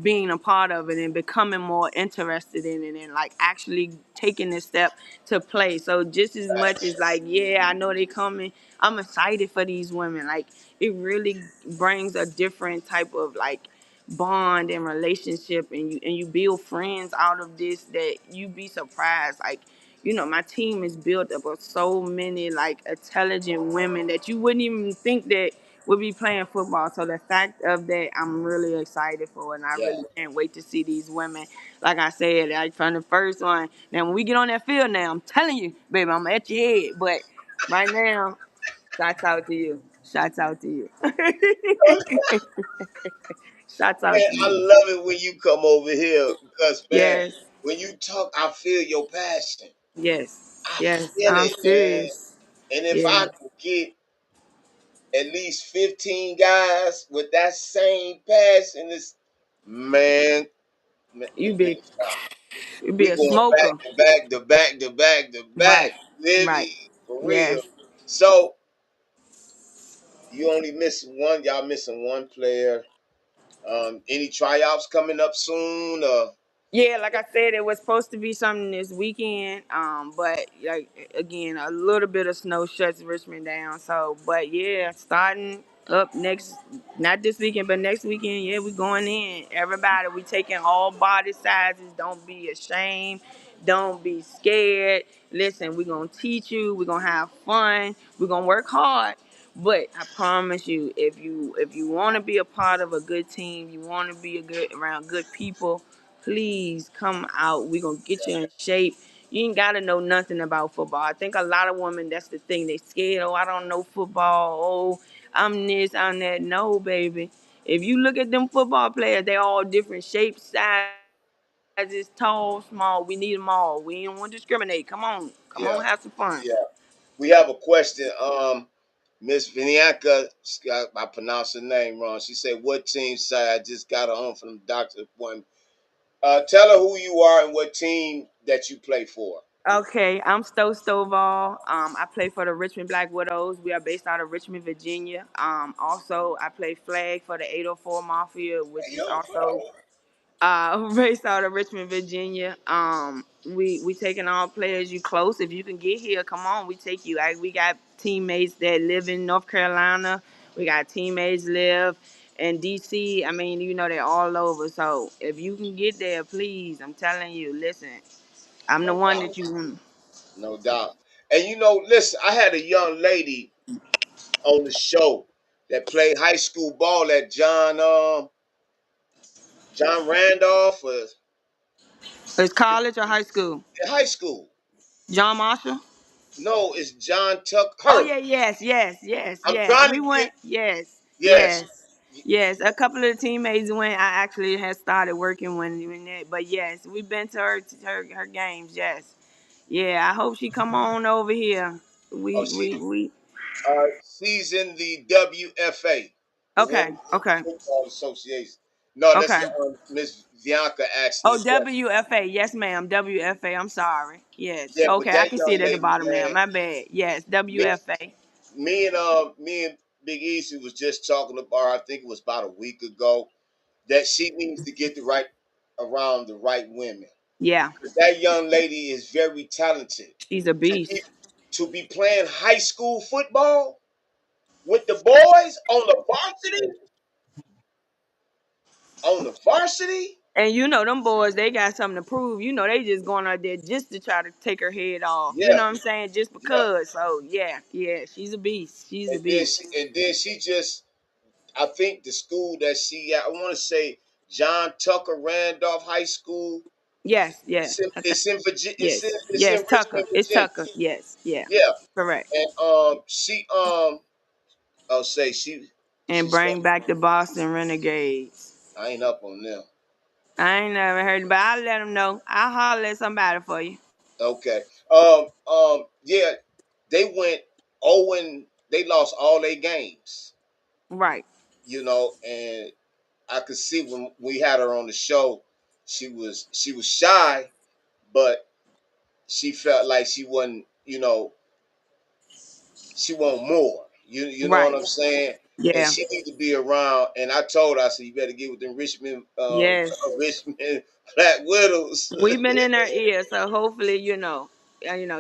being a part of it and becoming more interested in it and like actually taking this step to play. So just as much as like, yeah, I know they coming, I'm excited for these women. Like it really brings a different type of like bond and relationship and you build friends out of this that you be surprised. Like my team is built up of so many like intelligent women that you wouldn't even think that would be playing football. So the fact of that, I'm really excited for, and I Yeah. really can't wait to see these women. Like I said, like from the first one. Now when we get on that field, now I'm telling you, baby, I'm at your head. But right now, shouts out to you. Shouts out to you. Shouts out Man, to I you. love it when you come over here because, man, Yes, when you talk, I feel your passion. yes, I yes. feel I'm it, man. serious. And if Yeah, I could get at least 15 guys with that same passion, man, man you man, be you be we a going back smoker. to back to back to back to back. Right, right. Living for real. Yes. So you only missing one. Y'all missing one player. Any tryouts coming up soon? Yeah, like I said, it was supposed to be something this weekend. But like again, a little bit of snow shuts Richmond down. So, but yeah, starting up next, not this weekend, but next weekend. Yeah, we going in. Everybody, we taking all body sizes. Don't be ashamed. Don't be scared. Listen, we're gonna teach you. We're gonna have fun. We're gonna work hard. But I promise you, if you want to be a part of a good team, you want to be a good around good people, please come out. We're gonna get you in shape. You ain't gotta know nothing about football. I think a lot of women, that's the thing. They scared, oh, I don't know football. Oh, I'm this, I'm that. No, baby. If you look at them football players, they all different shapes, sizes, tall, small. We need them all. We don't want to discriminate. Come on. Come Yeah, on, have some fun. yeah. We have a question. Miss Viniaka, I pronounced her name wrong. She said, "What team side? I just got her home from the doctor appointment." Tell her who you are and what team that you play for. Okay, I'm Stowe Stovall. I play for the Richmond Black Widows. We are based out of Richmond, Virginia. Also, I play flag for the 804 Mafia, which Hey, is yo, also based out of Richmond, Virginia. We taking all players. You close if you can get here. Come on, we take you. We got teammates that live in North Carolina. We got teammates live and DC. I mean, they're all over. So if you can get there, please, I'm telling you, listen, I'm the No one doubt, that you. no doubt. And listen, I had a young lady on the show that played high school ball at John Randolph It's college or high school. in high school. John Marshall. No, it's John Tuck Oh Hurt. yeah, yes, yes, yes, I'm yes. trying We to get went. Yes, yes. yes, yes. A couple of the teammates went. I actually had started working when that. But yes, we've been to her games. Yes, yeah. I hope she come on over here. Oh, We. she's in the WFA, the Okay, Women's okay, Football Association. No, that's okay. Miss Bianca asking Oh, the question. WFA. Yes, ma'am. WFA. I'm sorry. Yes. Yeah, but Okay, I that can see young it at the lady, bottom now. man, My bad. Yes, me, WFA. me and Big Easy was just talking about her. I think it was about a week ago that she needs to get the right around the right women. Yeah, That young lady is very talented. she's a To be beast. to be playing high school football with the boys on the varsity. And them boys, they got something to prove. They just going out there just to try to take her head off. You Yeah, know what I'm saying? Just yeah. because. So yeah, yeah, she's a beast. She's a beast. And then she just I think the school that she at, I want to say John Tucker Randolph High School. Yes, yeah. Okay. It's in Yes, Tucker. Richmond, It's Virginia. Tucker. Yes, yeah. Yeah, Correct. and she I'll say she And said bring back the Boston Renegades. I ain't up on them. I ain't never heard, but I'll let them know. I'll holler at somebody for you. Okay. Yeah, they went Owen. They lost all their games. Right. And I could see when we had her on the show, she was shy, but she felt like she want more. You know what Right. I'm saying? And Yeah. she need to be around. And I told her, I said, you better get with them Richmond, Yes. Richmond Black Widows. We've been in her ear, so hopefully,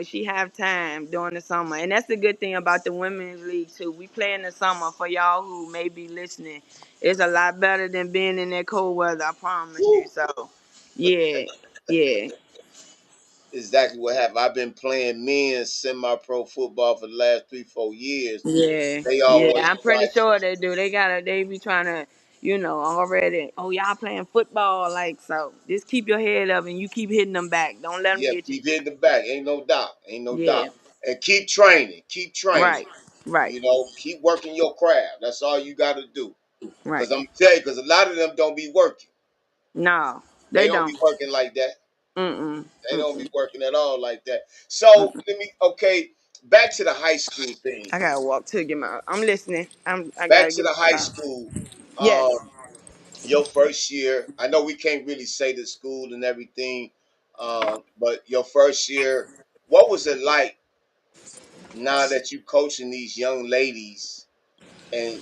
she have time during the summer, and that's the good thing about the women's league too. We play in the summer for y'all who may be listening. It's a lot better than being in that cold weather. I promise you. Woo. So, yeah, yeah, Exactly what happened. I've been playing men's semi-pro football for the last 3-4 years. yeah, They yeah. always I'm try pretty sure they do. They be trying to, already. Oh, y'all playing football, like so. Just keep your head up and you keep hitting them back. Don't let them yeah, get you. keep hitting the back. Ain't no doubt. Ain't no doubt. Yeah, And keep training. Keep training. right, right, Keep working your craft. That's all you got to do. right. Because I'm tell you, because a lot of them don't be working. No, They they don't don't. be working like that. Mm-mm. They don't be Mm-mm. working at all like that. So okay, back to the high school thing. I gotta walk to get my. I'm listening. I Back gotta to get the my high car. school. Yes. Um, your first year. I know we can't really say the school and everything, but your first year, what was it like now that you coaching these young ladies? And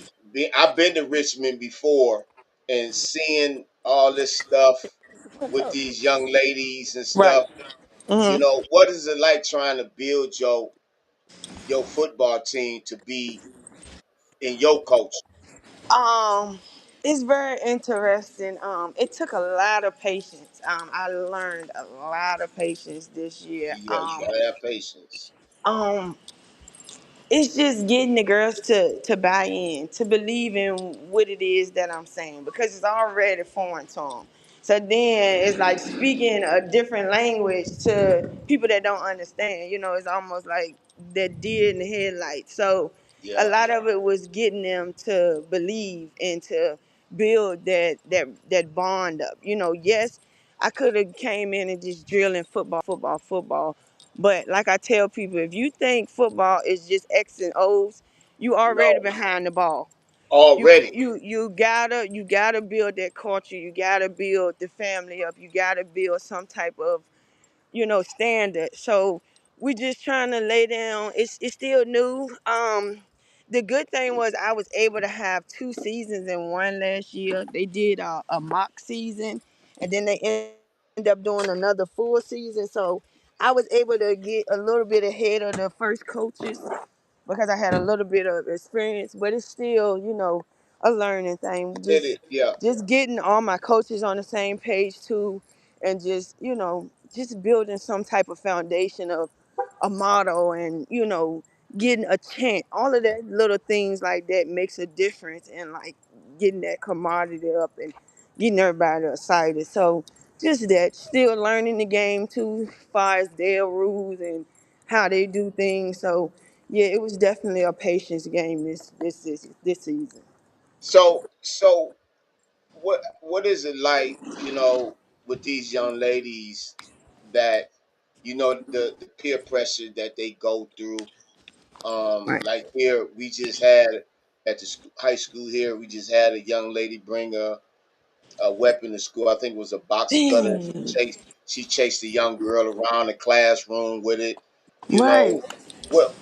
I've been to Richmond before and seeing all this stuff with these young ladies and Right. stuff. Hmm. What is it like trying to build your football team to be in your culture? Um, it's very interesting. It took a lot of patience. I learned a lot of patience this year. You gotta have patience. Um, it's just getting the girls to buy in, to believe in what it is that I'm saying, because it's already foreign to them. So then it's like speaking a different language to people that don't understand. It's almost like that deer in the headlights. So a Yeah. lot of it was getting them to believe and to build that bond up. Yes, I could have came in and just drilling football. But like I tell people, if you think football is just X and O's, you already No. behind the ball. You Already. you gotta build that culture. You gotta build the family up. You gotta build some type of standard. So we just trying to lay down. It's still new. The good thing was I was able to have 2 seasons in one last year. They did a mock season, and then they ended up doing another full season. So I was able to get a little bit ahead of the first coaches because I had a little bit of experience. But it's still, a learning thing. It is, yeah. Just getting all my coaches on the same page too, and just just building some type of foundation of a motto, and getting a chant. All of that little things like that makes a difference, and like getting that commodity up and getting everybody excited. So just that, still learning the game too, as far as their rules and how they do things. So yeah, it was definitely a patience game this season. So what is it like, with these young ladies that the peer pressure that they go through? Right. Like here, we just had at the high school here, we just had a young lady bring a weapon to school. I think it was a box cutter. Dang. She chased a young girl around the classroom with it. You Right. know,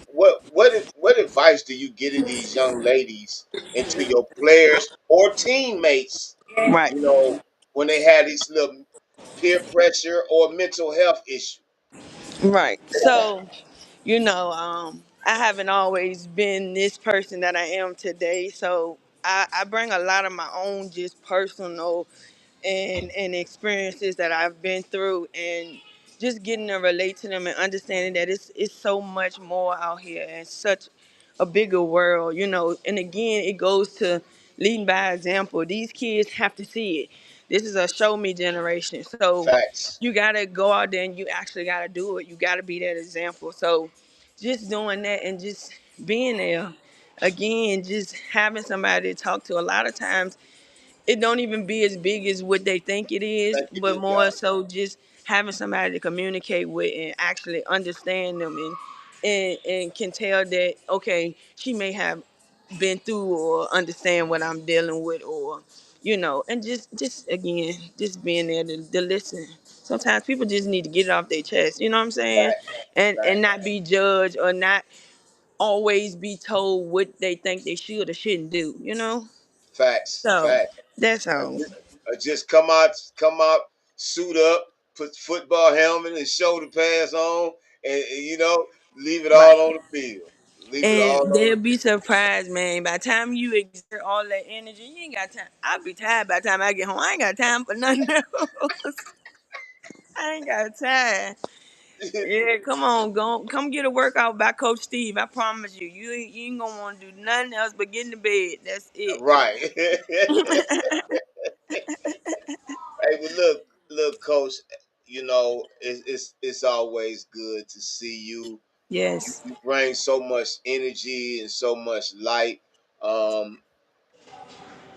what advice do you give to these young ladies and to your players or teammates? Right. You know, when they had these little peer pressure or mental health issues. Right. So, I haven't always been this person that I am today. So I bring a lot of my own just personal and experiences that I've been through, and just getting to relate to them and understanding that it's so much more out here and such a bigger world, and again it goes to leading by example. These kids have to see it. This is a show me generation. So Facts. you gotta go out there and you actually gotta do it. You gotta be that example. So just doing that and just being there again, just having somebody to talk to. A lot of times it don't even be as big as what they think it is, Thank but you. Yeah. more so just having somebody to communicate with and actually understand them, and can tell that, okay, she may have been through or understand what I'm dealing with, or and just again, just being there to listen. Sometimes people just need to get it off their chest, you know what I'm saying? Facts. And Facts. not be judged or not always be told what they think they should or shouldn't do. Facts. So Facts. that's I all. just, I just come out, suit up, put football helmet and shoulder pads on, and leave it Right. all on the field. Leave it all And on they'll the be surprised, man. By the time you exert all that energy, you ain't got time. I'll be tired by the time I get home. I ain't got time for nothing else. I ain't got time. field. Yeah, come on, go come get a workout by Coach Steve. I promise you, you ain't gonna want to do nothing else but get in the bed. That's it. Right. Hey, but look, Coach. It's always good to see you. You, Yes, you bring so much energy and so much light. Um,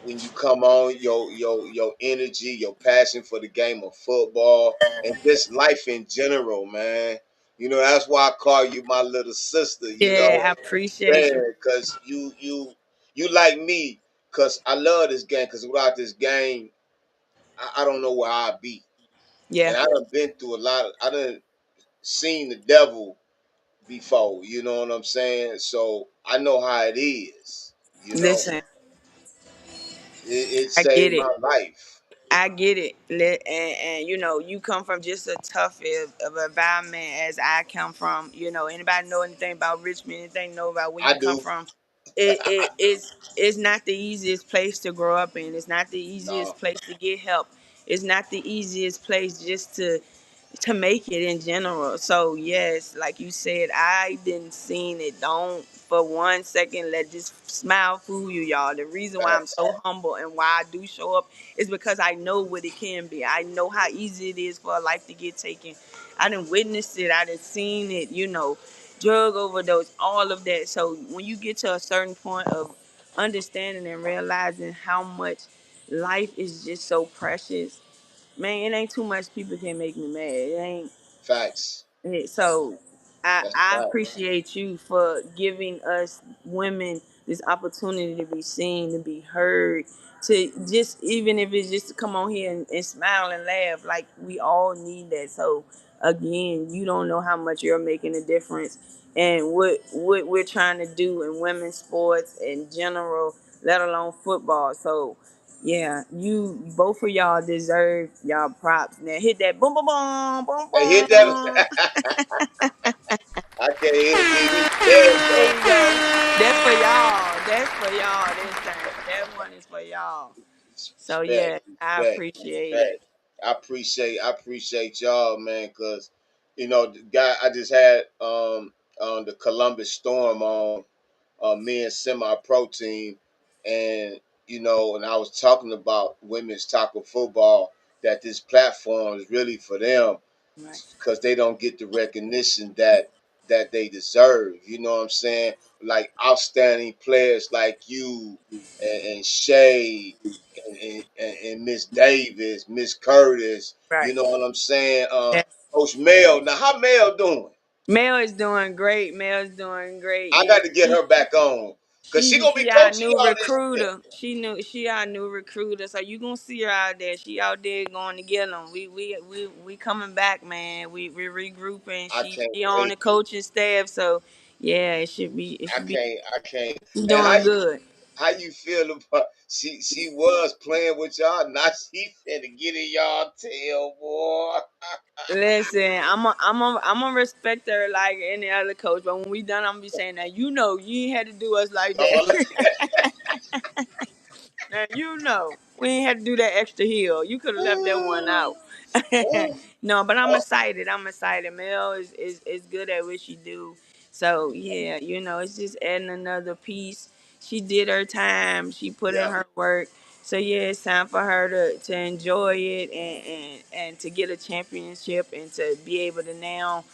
when you come on, your energy, your passion for the game of football, and just life in general, man. That's why I call you my little sister. yeah, I appreciate you. Man, because you like me, because I love this game. Because without this game, I don't know where I'd be. Yeah, And I done been through a lot. I done seen the devil before. You know what I'm saying? So I know how it is. You know, listen, it I get saved it. my life. I get it. And you come from just a tough of environment as I come from. Anybody know anything about Richmond, anything know about where you I come do. from? It's not the easiest place to grow up in. It's not the No, easiest place to get help. It's not the easiest place just to make it in general. So yes, like you said, I didn't seen it. Don't for 1 second let this smile fool you, y'all. The reason why I'm facts, so humble and why I do show up is because I know what it can be. I know how easy it is for a life to get taken. I done witnessed it. I done seen it. Drug overdose, all of that. So when you get to a certain point of understanding and realizing how much life is just so precious, man, it ain't too much people can make me mad. It ain't. facts. So That's I fact. appreciate you for giving us women this opportunity to be seen, to be heard, to just, even if it's just to come on here and smile and laugh. Like, we all need that. So again, you don't know how much you're making a difference, and what we're trying to do in women's sports in general, let alone football. So yeah, you both of y'all deserve y'all props. Now hit that boom boom boom boom Hey, hit that. boom. I can't hit it. Hit it. There you There go. you go. That's for y'all. That's for y'all this time. That one is So yeah, I appreciate it. respect. I appreciate y'all, man, because the guy I just had the Columbus Storm on me and Semi Pro Team, and and I was talking about women's tackle football, that this platform is really for them Right. because they don't get the recognition that they deserve. You know what I'm saying? Like outstanding players like you and Shay and Miss Davis, Miss Curtis. You Right. know what I'm saying? Yes. Coach Mel. Now, how Mel doing? Mel is doing great. Mel's doing great. I Yeah. got to get her back on because she gonna be She our coaching new y'all this year. recruiter. She our new recruiter. So you gonna see her out there. She out there going to get them. We coming back, man. We regrouping. I She can't on the wait. coaching staff. So yeah, it I should be can't. I can't. she's And doing good. how you feel about she was playing with y'all, now she finna get in y'all tail, boy. Listen, I'm a respect her like any other coach, but when we done, I'm gonna be saying that you ain't had to do us like Oh, that. Now we ain't had to do that extra heel. You could have left that one out. No, but I'm oh, excited. I'm excited. Mel is good at what she do. So yeah, it's just adding another piece. She did her time. She put in yeah, her work. So yeah, it's time for her to enjoy it and to get a championship and to be able to now,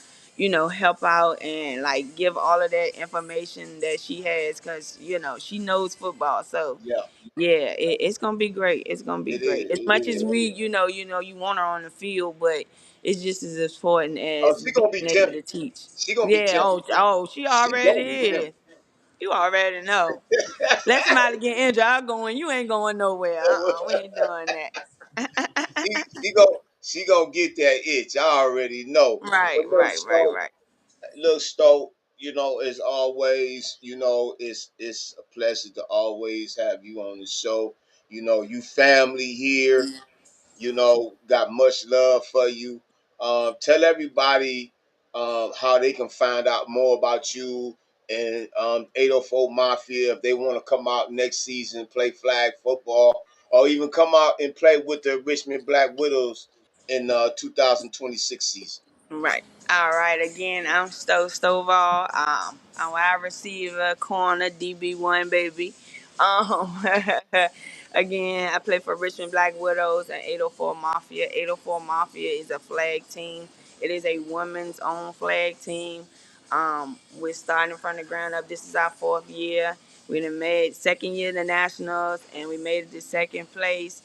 help out and like give all of that information that she has because she knows football. So yeah. yeah, it's gonna be great. It's gonna be It great. is. As It much as is. you want her on the field, but it's just as important Oh, as she gonna be being able tempted. to teach. She gonna be Yeah. tempted. Oh, she She already gonna be is. tempted. You already know. Let somebody get injured. I'm going. You ain't going nowhere. We ain't doing that. She gonna get that itch. I already know. Right, But right, right, right. look, Stoke, as always, it's a pleasure to always have you on the show. You family here. Got much love for you. Tell everybody how they can find out more about you and 804 Mafia if they want to come out next season and play flag football, or even come out and play with the Richmond Black Widows in 2026 season. Right. All right. Again, I'm Stovall. I'm wide receiver, corner, DB1, baby. Um, again, I play for Richmond Black Widows and 804 Mafia. 804 Mafia is a flag team. It is a women's own flag team. We're starting from the ground up. This is our fourth year. We done made second year in the nationals, and we made it to second place.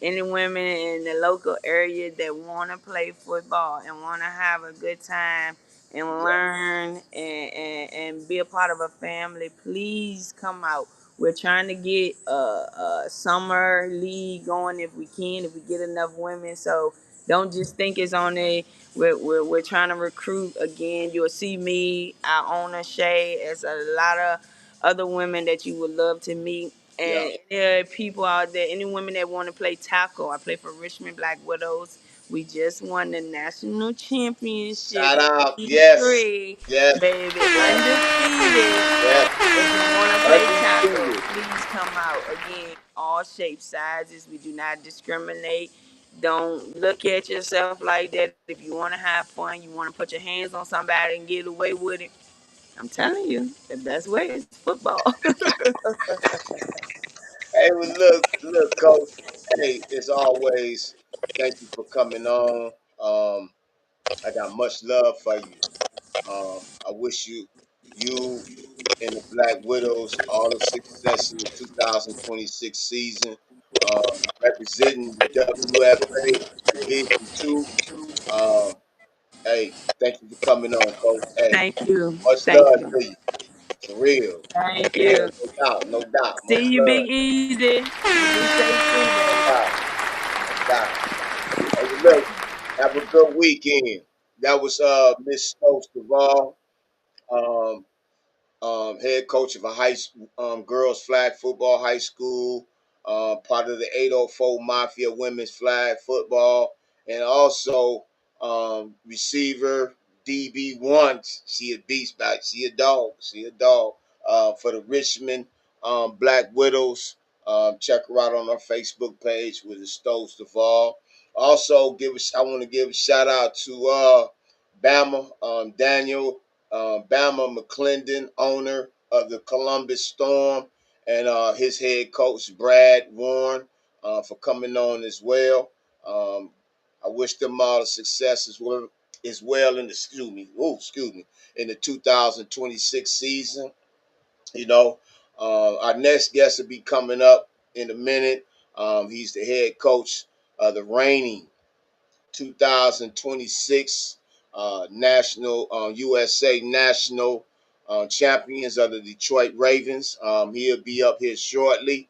Any women in the local area that want to play football and want to have a good time and Yeah, learn and be a part of a family, please come out. We're trying to get a summer league going if we can, if we get enough women. So don't just think it's on a. We're trying to recruit again. You'll see me, our owner Shay, as a lot of other women that you would love to meet. yeah. And there are people out there, any women that want to play tackle. I play for Richmond Black Widows. We just won the national championship Shout in out. Yes. D3, Yes. baby, Yes. undefeated. Yes. If you want to play tackle, Undefeated. please come out. Again, all shapes, sizes. We do not discriminate. Don't look at yourself like that. If you want to have fun, you want to put your hands on somebody and get away with it. I'm telling you, the best way is football. Hey, well, look, Coach. Hey, as always, thank you for coming on. I got much love for you. I wish you and the Black Widows all the success in the 2026 season. Representing the WFA Division Two. Um, hey, thank you for coming on, Coach. Hey, Thank you. much Thank love you. to you. For real. Thank For real. you. No doubt. No doubt. Much See you, love. Big Easy. You be safe too, No baby. doubt. No doubt. Hey, well, look, have a good weekend. That was Miss Stokes Duvall, um, head coach of a girls flag football high school, part of the 804 Mafia women's flag football, and also receiver DB1. She a beast, back. She a dog. She a dog for the Richmond Black Widows. Check her out on our Facebook page with the Stoves Duval. Also, I want to give a shout out to Bama Daniel Bama McClendon, owner of the Columbus Storm, and his head coach Brad Warren for coming on as well. I wish them all the success as well in the in the 2026 season. You know, our next guest will be coming up in a minute. He's the head coach of the reigning 2026 national USA national champions of the Detroit Ravens. He'll be up here shortly.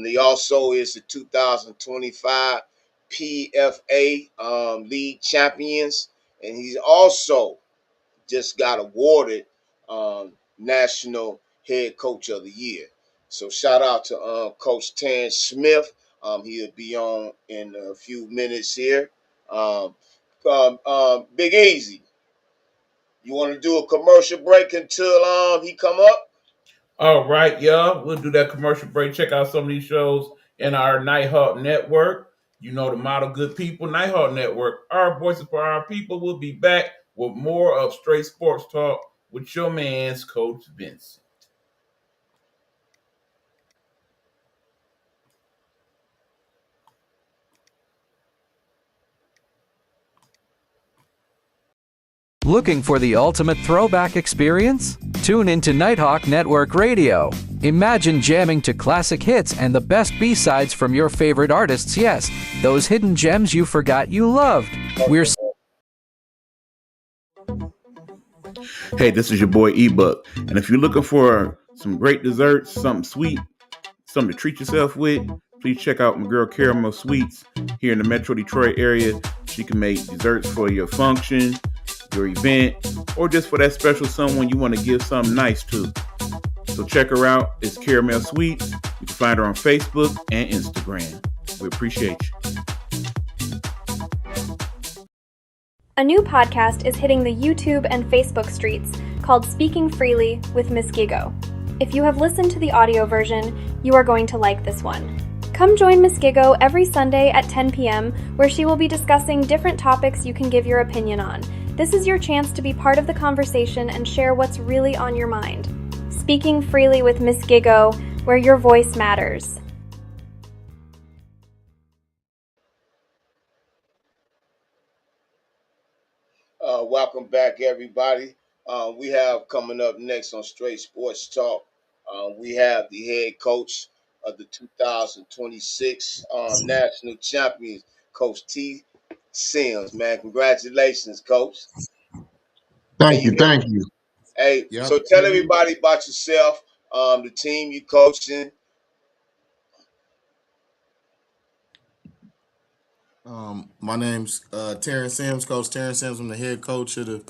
He also is the 2025 PFA league champions, and he's also just got awarded National Head Coach of the Year. So shout out to Coach Terrence Smith. He'll be on in a few minutes here. Um, Big Easy, you want to do a commercial break until he come up? All right, y'all. We'll do that commercial break. Check out some of these shows in our Nighthawk Network. You know the model, good people. Nighthawk Network. Our voices for our people. Will be back with more of Straight Sports Talk with your man's Coach Vincent. Looking for the ultimate throwback experience? Tune into Nighthawk Network Radio. Imagine jamming to classic hits and the best B-sides from your favorite artists. Yes, those hidden gems you forgot you loved. Hey, this is your boy E-Buck. And if you're looking for some great desserts, something sweet, something to treat yourself with, please check out my girl Caramel Sweets here in the Metro Detroit area. She can make desserts for your function, your event, or just for that special someone you want to give something nice to. So check her out. It's Caramel Sweets. You can find her on Facebook and Instagram. We appreciate you. A new podcast is hitting the YouTube and Facebook streets called Speaking Freely with Miss Gigo. If you have listened to the audio version, you are going to like this one. Come join Miss Gigo every Sunday at 10 p.m. where she will be discussing different topics you can give your opinion on. This is your chance to be part of the conversation and share what's really on your mind. Speaking Freely with Miss Gigo, where your voice matters. Welcome back, everybody. We have coming up next on Straight Sports Talk. We have the head coach of the 2026 national champions, Coach T. Sims. Man, congratulations, Coach. Can Thank you you, hear me? thank you. Hey, Yep. so tell everybody about yourself, the team you coaching. My name's Terrence Sims, Coach Terrence Sims. I'm the head coach of the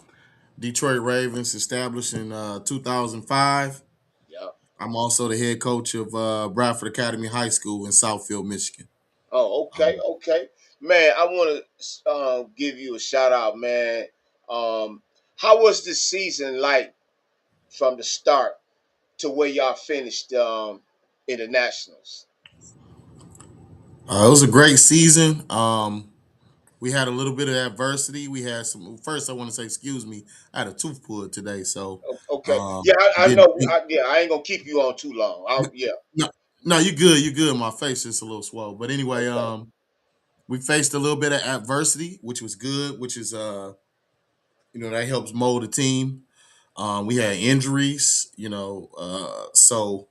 Detroit Ravens, established in 2005. Yeah. I'm also the head coach of Bradford Academy High School in Southfield, Michigan. Oh, okay, okay, man. I want to give you a shout out, man. Um, how was this season like from the start to where y'all finished in the Nationals? It was a great season. We had a little bit of adversity. We had some. First, I want to say, excuse me. I had a tooth pulled today, so Okay, yeah, I did know. I ain't gonna keep you on too long. Yeah, no, no, you good, you good. My face is a little swell, but anyway, okay. we faced a little bit of adversity, which was good, which is that helps mold a team. We had injuries, so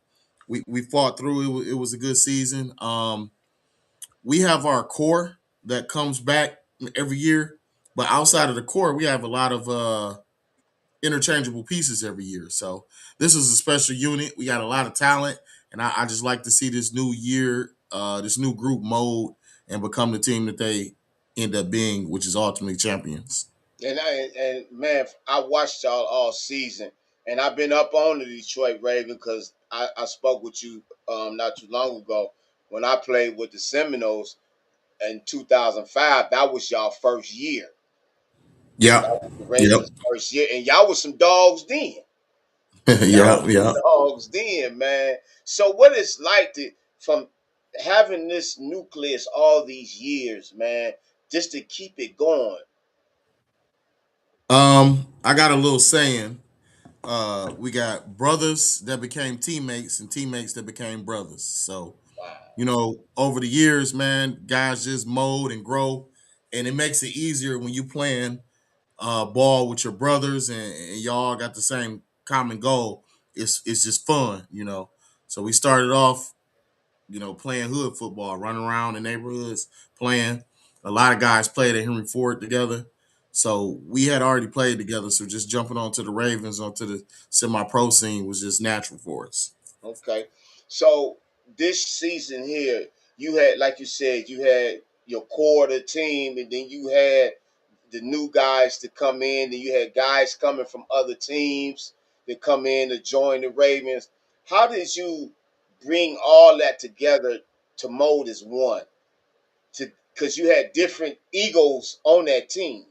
we fought through. It was a good season. We have our core that comes back every year, but outside of the core, we have a lot of interchangeable pieces every year. So this is a special unit. We got a lot of talent, and I just like to see this new year, this new group mold and become the team that they end up being, which is ultimately champions. And man, I watched y'all all season, and I've been up on the Detroit Ravens because I spoke with you not too long ago when I played with the Seminoles in 2005. That was y'all first year. That Yep. was the Yep. Ravens' first year, and y'all was some dogs then. Y'all Yeah. was some Yeah. dogs then, man. So what it's like from having this nucleus all these years, man, just to keep it going. I got a little saying. We got brothers that became teammates and teammates that became brothers. So, Wow. over the years, man, guys just mold and grow, and it makes it easier when you playing ball with your brothers and y'all got the same common goal. It's just fun. So we started off, playing hood football, running around the neighborhoods, playing. A lot of guys played at Henry Ford together. So we had already played together. So just jumping onto the Ravens, onto the semi-pro scene was just natural for us. Okay. So this season here, you had, like you said, you had your core of the team, and then you had the new guys to come in, and you had guys coming from other teams that come in to join the Ravens. How did you bring all that together to mold as one? To because you had different egos on that team.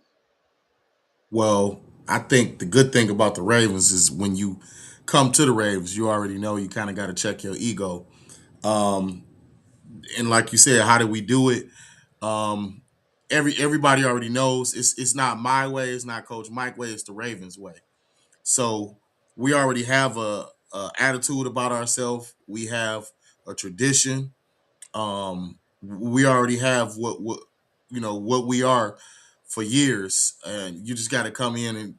Well, I think the good thing about the Ravens is when you come to the Ravens, you already know you kind of got to check your ego. Um, and like you said, how do we do it? Um, everybody already knows it's not my way, it's not Coach Mike way, it's the Ravens way. So we already have a attitude about ourselves. We have a tradition. We already have what we are for years, and you just got to come in and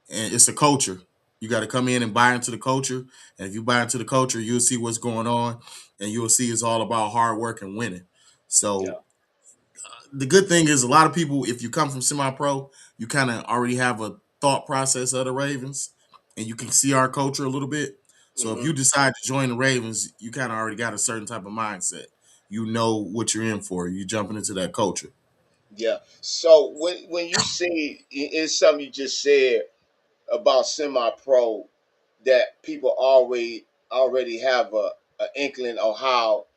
it's a culture. You got to come in and buy into the culture, and if you buy into the culture, you'll see what's going on, and you'll see it's all about hard work and winning. So Yeah. the good thing is a lot of people, if you come from semi-pro, you kind of already have a thought process of the Ravens, and you can see our culture a little bit. So if Hmm. you decide to join the Ravens, you kind of already got a certain type of mindset. You know what you're in for. You're jumping into that culture. Yeah. So when you see it's something you just said about semi-pro that people already have a inkling of how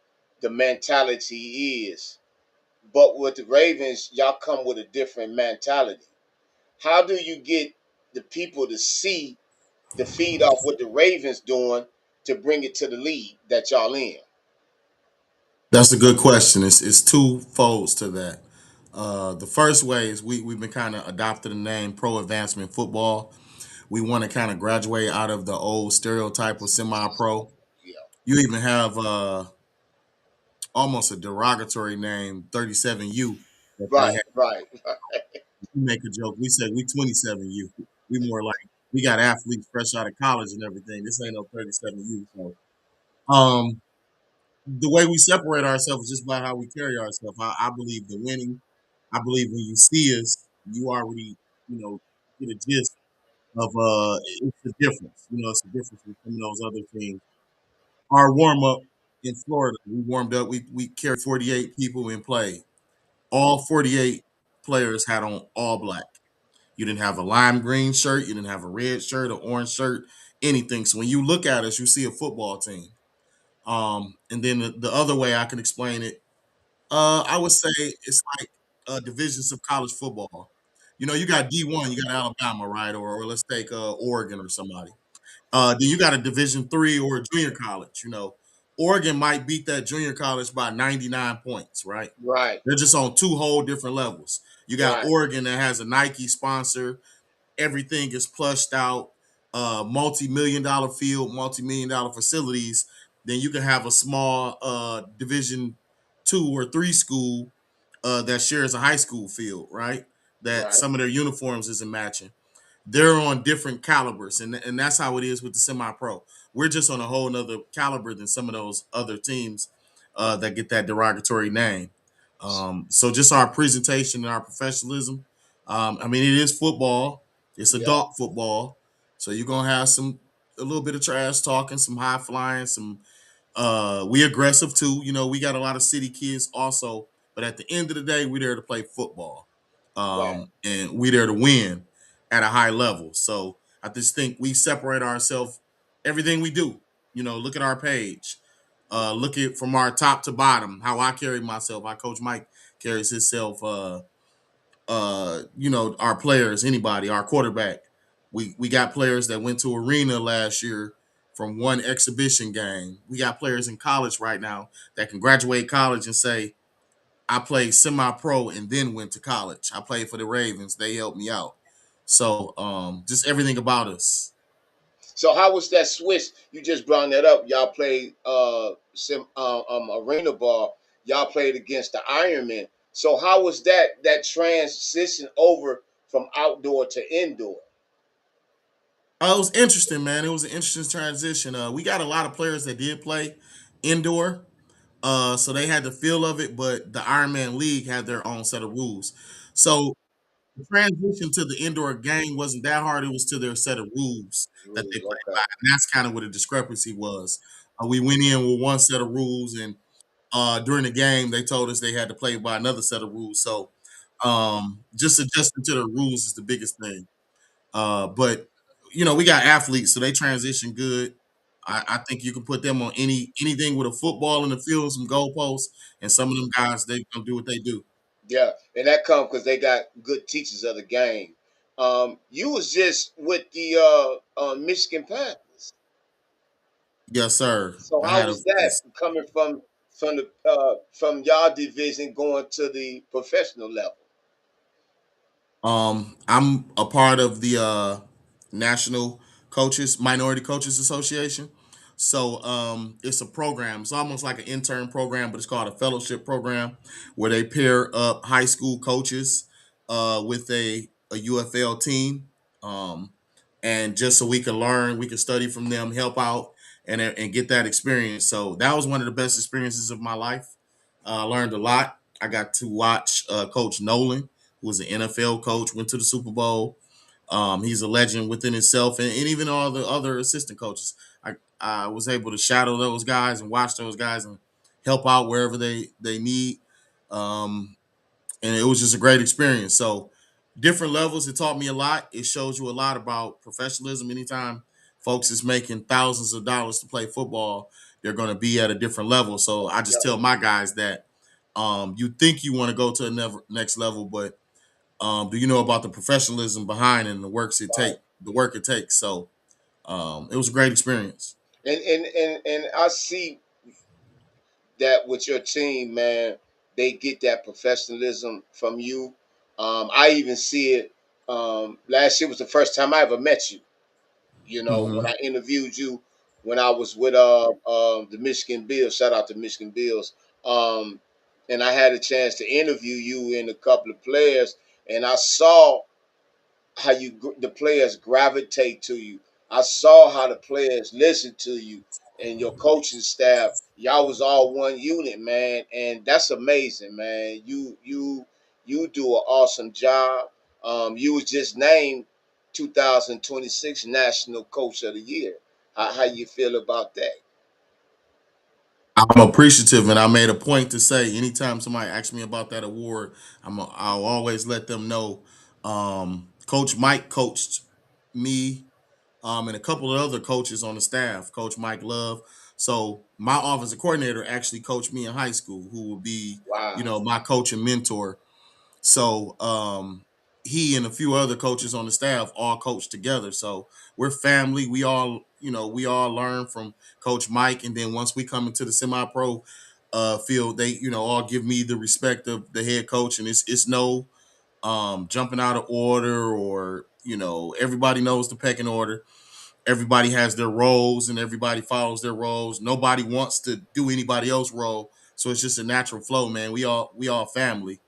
the mentality is. But with the Ravens, y'all come with a different mentality. How do you get the people to see the feed off what the Ravens doing to bring it to the league that y'all in? That's a good question. It's two folds to that. The first way is we've been kind of adopted the name Pro Advancement Football. We want to kind of graduate out of the old stereotype of semi-pro. Yeah. You even have almost a derogatory name, 37U, that they Right, have. right. We make a joke. We say we 27U. We more like we got athletes fresh out of college and everything. This ain't no 37U. So the way we separate ourselves is just by how we carry ourselves. I believe the winning. I believe when you see us, you already, get a gist of it's the difference. It's the difference with some of those other teams. Our warm up in Florida, we warmed up. We carried 48 people in play. All 48 players had on all black. You didn't have a lime green shirt. You didn't have a red shirt, or orange shirt, anything. So when you look at us, you see a football team. And then the other way I can explain it, I would say it's like divisions of college football. You got D1, you got Alabama, right? Or let's take Oregon or somebody. Then you got a Division 3 or a junior college. Oregon might beat that junior college by 99 points, right? Right, They're just on two whole different levels. You got right, Oregon that has a Nike sponsor, everything is plushed out, multi-million dollar field, multi-million dollar facilities. Then you can have a small Division 2 or 3 school that shares a high school field, right? That right. some of their uniforms isn't matching. They're on different calibers, and that's how it is with the semi-pro. We're just on a whole nother caliber than some of those other teams that get that derogatory name. So just our presentation and our professionalism. I mean, it is football. It's Yeah, adult football, so you're gonna have a little bit of trash talking, some high flying, some we aggressive too. We got a lot of city kids also, but at the end of the day, we're there to play football. right. And we're there to win at a high level. So I just think we separate ourselves everything we do. Look at our page. Look at from our top to bottom, how I carry myself, how Coach Mike carries himself, our players, anybody, our quarterback. We got players that went to arena last year from one exhibition game. We got players in college right now that can graduate college and say, I played semi-pro and then went to college. I played for the Ravens. They helped me out. So just everything about us. So how was that switch? You just brought that up. Y'all played arena ball. Y'all played against the Ironman. So how was that transition over from outdoor to indoor? It was interesting, man. It was an interesting transition. We got a lot of players that did play indoor, so they had the feel of it. But the Ironman League had their own set of rules. So the transition to the indoor game wasn't that hard. It was to their set of rules that they Rules, played okay. by, and that's kind of what the discrepancy was. We went in with one set of rules, and during the game, they told us they had to play by another set of rules. So just adjusting to the rules is the biggest thing. But we got athletes, so they transition good. I think you can put them on anything with a football in the field, some goalposts, and some of them guys they gonna do what they do. Yeah, and that comes because they got good teachers of the game. You was just with the Michigan Panthers. Yes, sir. So I how had a was that coming from y'all division going to the professional level? I'm a part of the National Minority Coaches Association. So it's a program. It's almost like an intern program, but it's called a fellowship program where they pair up high school coaches with a UFL team. Um, and just so we can learn, we can study from them, help out, and get that experience. So that was one of the best experiences of my life. I learned a lot. I got to watch Coach Nolan, who was an NFL coach, went to the Super Bowl. He's a legend within himself, and even all the other assistant coaches. I was able to shadow those guys and watch those guys and help out wherever they need. Um, and it was just a great experience. So different levels, it taught me a lot. It shows you a lot about professionalism. Anytime folks is making thousands of dollars to play football, they're going to be at a different level. So I just Yeah, tell my guys that you think you want to go to a next level, but do you know about the professionalism behind and right. the work it takes? So it was a great experience. And I see that with your team, man, they get that professionalism from you. I even see it. Last year was the first time I ever met you. You know, when Hmm. I interviewed you when I was with the Michigan Bills. Shout out to Michigan Bills. Um, and I had a chance to interview you and a couple of players, and I saw how the players gravitate to you. I saw how the players listen to you and your coaching staff. Y'all was all one unit, man, and that's amazing, man. You do an awesome job. You was just named 2026 National Coach of the Year. How you feel about that? I'm appreciative, and I made a point to say anytime somebody asks me about that award, I'll always let them know. Coach Mike coached me, and a couple of other coaches on the staff. Coach Mike Love. So my offensive coordinator actually coached me in high school, who will be, Wow. my coach and mentor. So he and a few other coaches on the staff all coach together. So we're family. We all learn from Coach Mike, and then once we come into the semi-pro field, they all give me the respect of the head coach, and it's no jumping out of order, or everybody knows the pecking order. Everybody has their roles and everybody follows their roles. Nobody wants to do anybody else's role. So it's just a natural flow, man. We all family.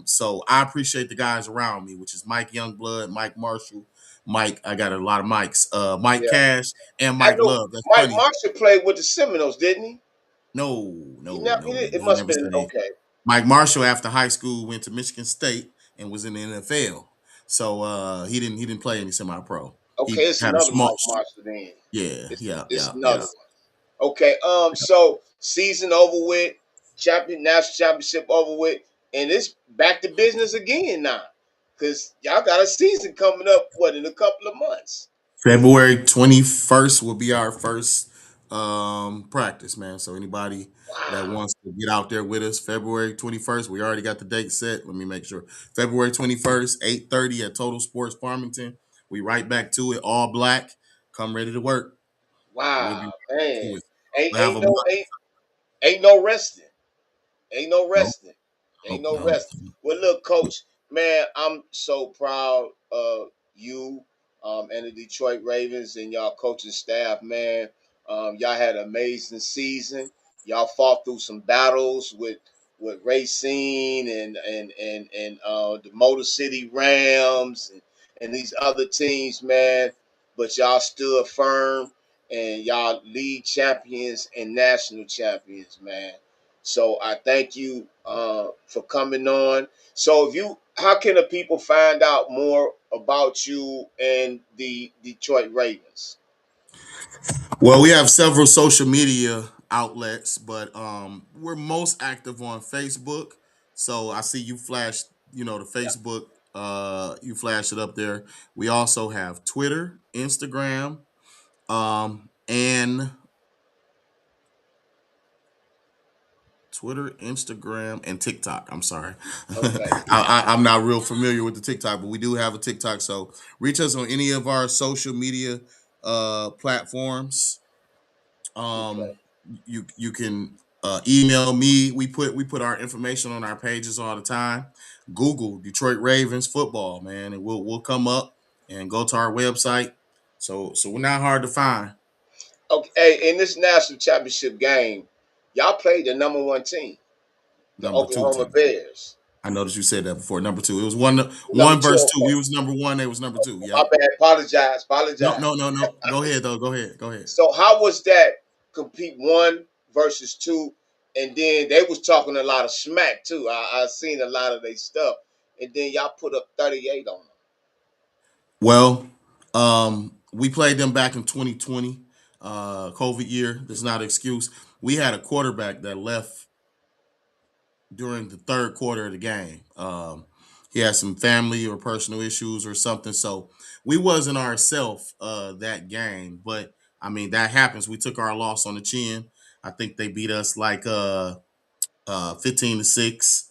So I appreciate the guys around me, which is Mike Youngblood, Mike Marshall, Mike. I got a lot of Mikes. Mike Yeah. Cash and I Mike know Love. That's Mike funny. Marshall played with the Seminoles, didn't he? No, He no, never. no, no. It He must have never been say. okay. Mike Marshall after high school went to Michigan State and was in the NFL. So he didn't play any semi pro. Okay, He it's had a another small. Mike Marshall then. Yeah, yeah, It's yeah, yeah. another one. Okay, so season over with, national championship over with, and it's back to business again now. Cause y'all got a season coming up, what, in a couple of months. February 21st will be our first practice, man. So anybody that Wow. wants to get out there with us, February 21st, we already got the date set. Let me make sure. February 21st, 8:30 at Total Sports Farmington. We right back to it, all black. Come ready to work. and Wow, we'll be man. to it. Ain't We'll have ain't a no month. ain't no resting. Ain't no Nope, resting. Ain't nope, no no. resting. Well, look, Coach, man, I'm so proud of you and the Detroit Ravens and y'all coaching staff, man. Y'all had an amazing season. Y'all fought through some battles with Racine and the Motor City Rams and these other teams, man. But y'all stood firm and y'all league champions and national champions, man. So I thank you for coming on. So if you, how can the people find out more about you and the Detroit Ravens? Well, we have several social media outlets, but we're most active on Facebook. So I see you flash, the Yeah. Facebook. You flash it up there. We also have and Twitter, Instagram, and TikTok. I'm sorry, Okay. I'm not real familiar with the TikTok, but we do have a TikTok. So reach us on any of our social media platforms. Um, Okay. you can email me. We put our information on our pages all the time. Google Detroit Ravens football, man, and we'll come up and go to our website. So we're not hard to find. Okay. Hey, in this national championship game, y'all played the number one team, the Number two Oklahoma team. Bears. I noticed you said that before. Number two. It was one Number one two. verse two. Okay. We was number one. They was number two. My Yep. bad. Apologize. No, Apologize. no, no, no. Go ahead though. Go ahead. Go ahead. So how was that compete one versus two? And then they was talking a lot of smack too. I seen a lot of their stuff. And then y'all put up 38 on them. Well, we played them back in 2020, COVID year. That's not an excuse. We had a quarterback that left during the third quarter of the game. He had some family or personal issues or something, so we wasn't ourself that game. But I mean, that happens. We took our loss on the chin. I think they beat us like 15-6.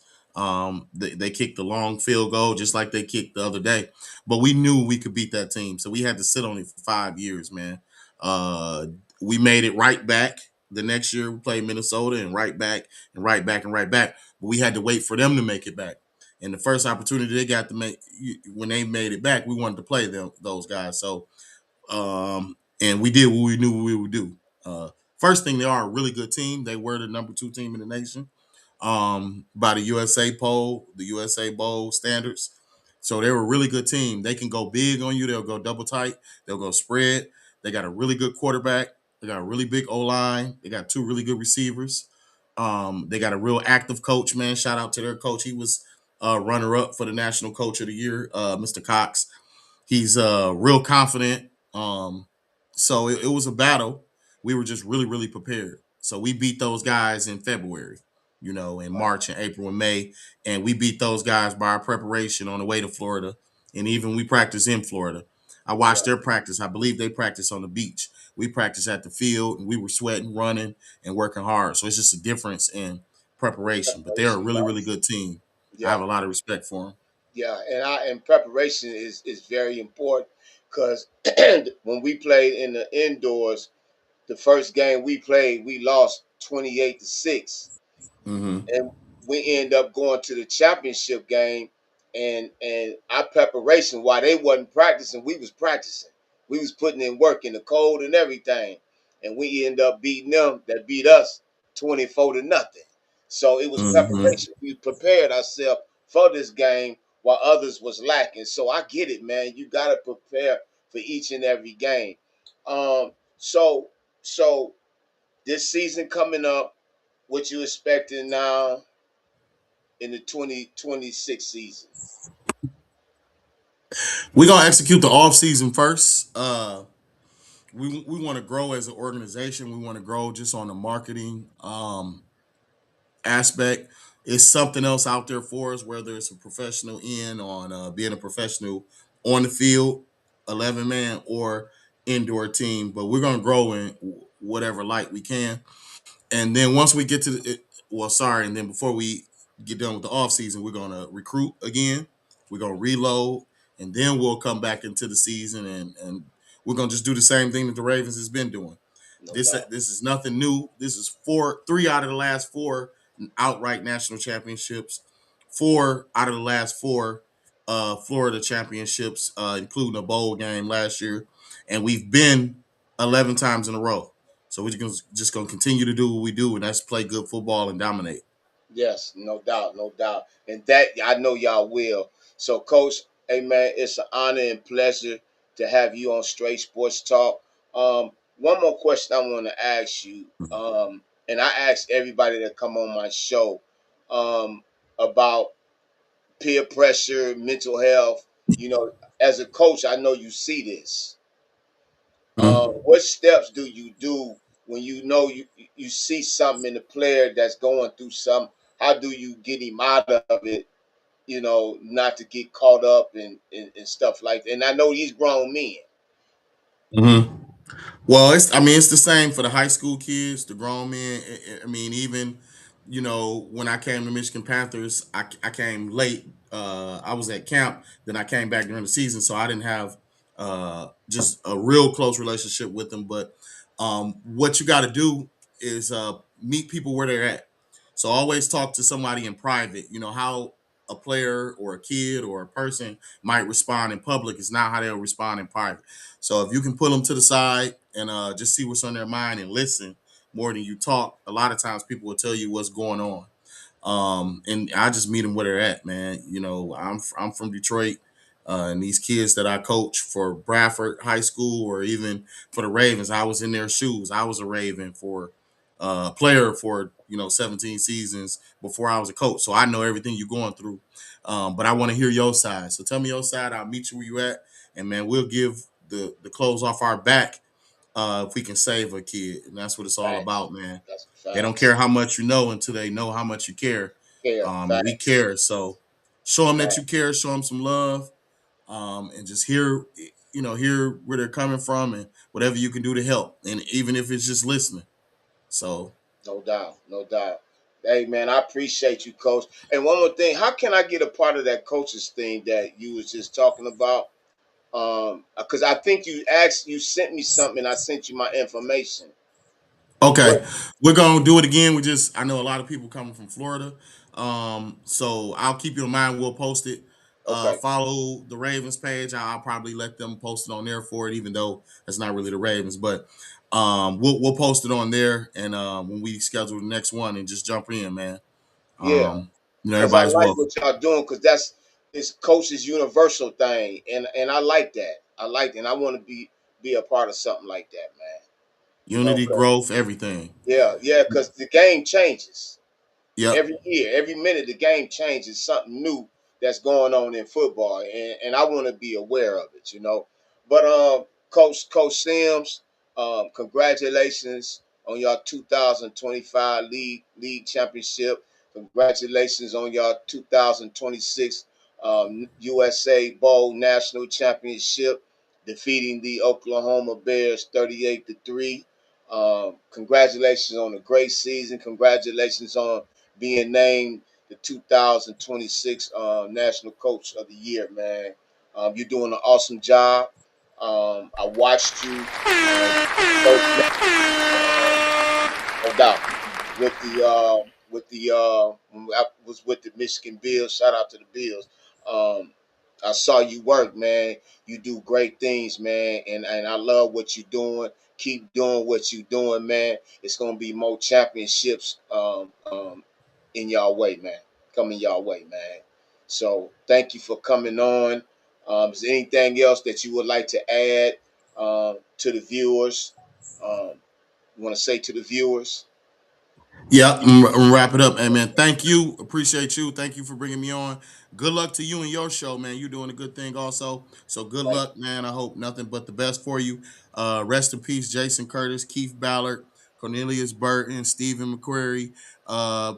They kicked the long field goal just like they kicked the other day, but we knew we could beat that team, so we had to sit on it for 5 years, man. Uh, we made it right back the next year. We played Minnesota and right back and right back and right back, but we had to wait for them to make it back. And the first opportunity they got to make when they made it back, we wanted to play those guys. So and we did what we knew we would do. First thing, they are a really good team. They were the number two team in the nation by the USA poll, the USA Bowl standards. So they're a really good team. They can go big on you. They'll go double tight. They'll go spread. They got a really good quarterback. They got a really big O line. They got two really good receivers. They got a real active coach, man. Shout out to their coach. He was runner up for the National Coach of the Year, Mr. Cox. He's real confident. So it was a battle. We were just really, really prepared. So we beat those guys in February, in March and April and May. And we beat those guys by our preparation on the way to Florida. And even we practice in Florida. I watched their practice. I believe they practice on the beach. We practice at the field and we were sweating, running, and working hard. So it's just a difference in preparation. But they're a Preparation, really, right? really good team. I Yeah, have a lot of respect for them. yeah. And preparation is very important because when we played in the indoors, the first game we played, we lost 28-6. Mm-hmm. And we end up going to the championship game, and our preparation while they wasn't practicing, we was practicing. We was putting in work in the cold and everything, and we end up beating them that beat us 24-0. So it was Mm-hmm. preparation. We prepared ourselves for this game while others was lacking. So I get it, man. You got to prepare for each and every game. So this season coming up, what you expecting now in the 2026 season? We're gonna execute the off season first. We want to grow as an organization. We want to grow just on the marketing aspect. It's something else out there for us, whether it's a professional in on being a professional on the field, 11 man or indoor team. But we're gonna grow in whatever light we can. And then once we get to and then before we get done with the off season, we're gonna recruit again. We're gonna reload, and then we'll come back into the season and we're gonna just do the same thing that the Ravens has been doing. No This doubt. this is nothing new. This is three out of the last four outright national championships, four out of the last four Florida championships, including a bowl game last year, and we've been 11 times in a row. So we're just gonna continue to do what we do, and that's play good football and dominate. Yes, no doubt, no doubt. And that I know y'all will. So, Coach, hey man, it's an honor and pleasure to have you on Straight Sports Talk. One more question I want to ask you, and I ask everybody that come on my show about peer pressure, mental health. You know, as a coach, I know you see this. Mhm. What steps do you do when you know you see something in the player that's going through something? How do you get him out of it? You know, not to get caught up in stuff like that. And I know these grown men. Mhm. Well, it's the same for the high school kids, the grown men. I mean, even when I came to Michigan Panthers, I came late. I was at camp, then I came back during the season, so I didn't have just a real close relationship with them. But what you got to do is meet people where they're at. So always talk to somebody in private. You know how a player or a kid or a person might respond in public is not how they'll respond in private. So if you can pull them to the side and just see what's on their mind and listen more than you talk, a lot of times people will tell you what's going on. And I just meet them where they're at, man. I'm from Detroit, and these kids that I coach for Bradford High School or even for the Ravens, I was in their shoes. I was a Raven for player for 17 seasons before I was a coach, so I know everything you're going through. But I want to hear your side. So tell me your side. I'll meet you where you at, and man, we'll give the clothes off our back if we can save a kid, and that's what it's all Facts. about, man. That's They don't facts. care how much you know until they know how much you care. Care. And we Facts. care. So show them that you Facts. care, show them some love, and just hear where they're coming from and whatever you can do to help. And even if it's just listening. So No doubt. No doubt. Hey man, I appreciate you, Coach. And one more thing, how can I get a part of that coaches thing that you was just talking about? Because I think you sent me something. I sent you my information. What? okay, we're gonna do it again. I know a lot of people coming from Florida, so I'll keep you in mind. We'll post it. Okay. Follow the Ravens page. I'll probably let them post it on there for it, even though it's not really the Ravens. But we'll post it on there, and when we schedule the next one, and just jump in, man. Yeah. Because I Everybody's like welcome. what y'all doing. Because that's it's coach's universal thing, and I like that. I like it, and I want to be a part of something like that, man. You know, Unity, 'cause- growth, everything. yeah, yeah. Because the game changes. Yep. Every year, every minute, the game changes. Something new that's going on in football, and I want to be aware of it. But Coach Sims, congratulations on your 2025 league championship. Congratulations on your 2026 USA Bowl national championship, defeating the Oklahoma Bears 38-3. Congratulations on a great season. Congratulations on being named the 2026 National Coach of the Year, man. You're doing an awesome job. I watched you first, no doubt, with the when I was with the Michigan Bills. Shout out to the Bills. Um, I saw you work, man. You do great things, man, and I love what you're doing. Keep doing what you're doing, man. It's gonna be more championships in y'all way, man. Coming y'all way, man. So thank you for coming on. Is there anything else that you would like to add to the viewers? Um, you want to say to the viewers? Yeah, I'm wrap it up. Hey, man, thank you. Appreciate you. Thank you for bringing me on. Good luck to you and your show, man. You're doing a good thing also. So good Thank luck, man. I hope nothing but the best for you. Rest in peace, Jason Curtis, Keith Ballard, Cornelius Burton, Stephen McQuarrie, uh,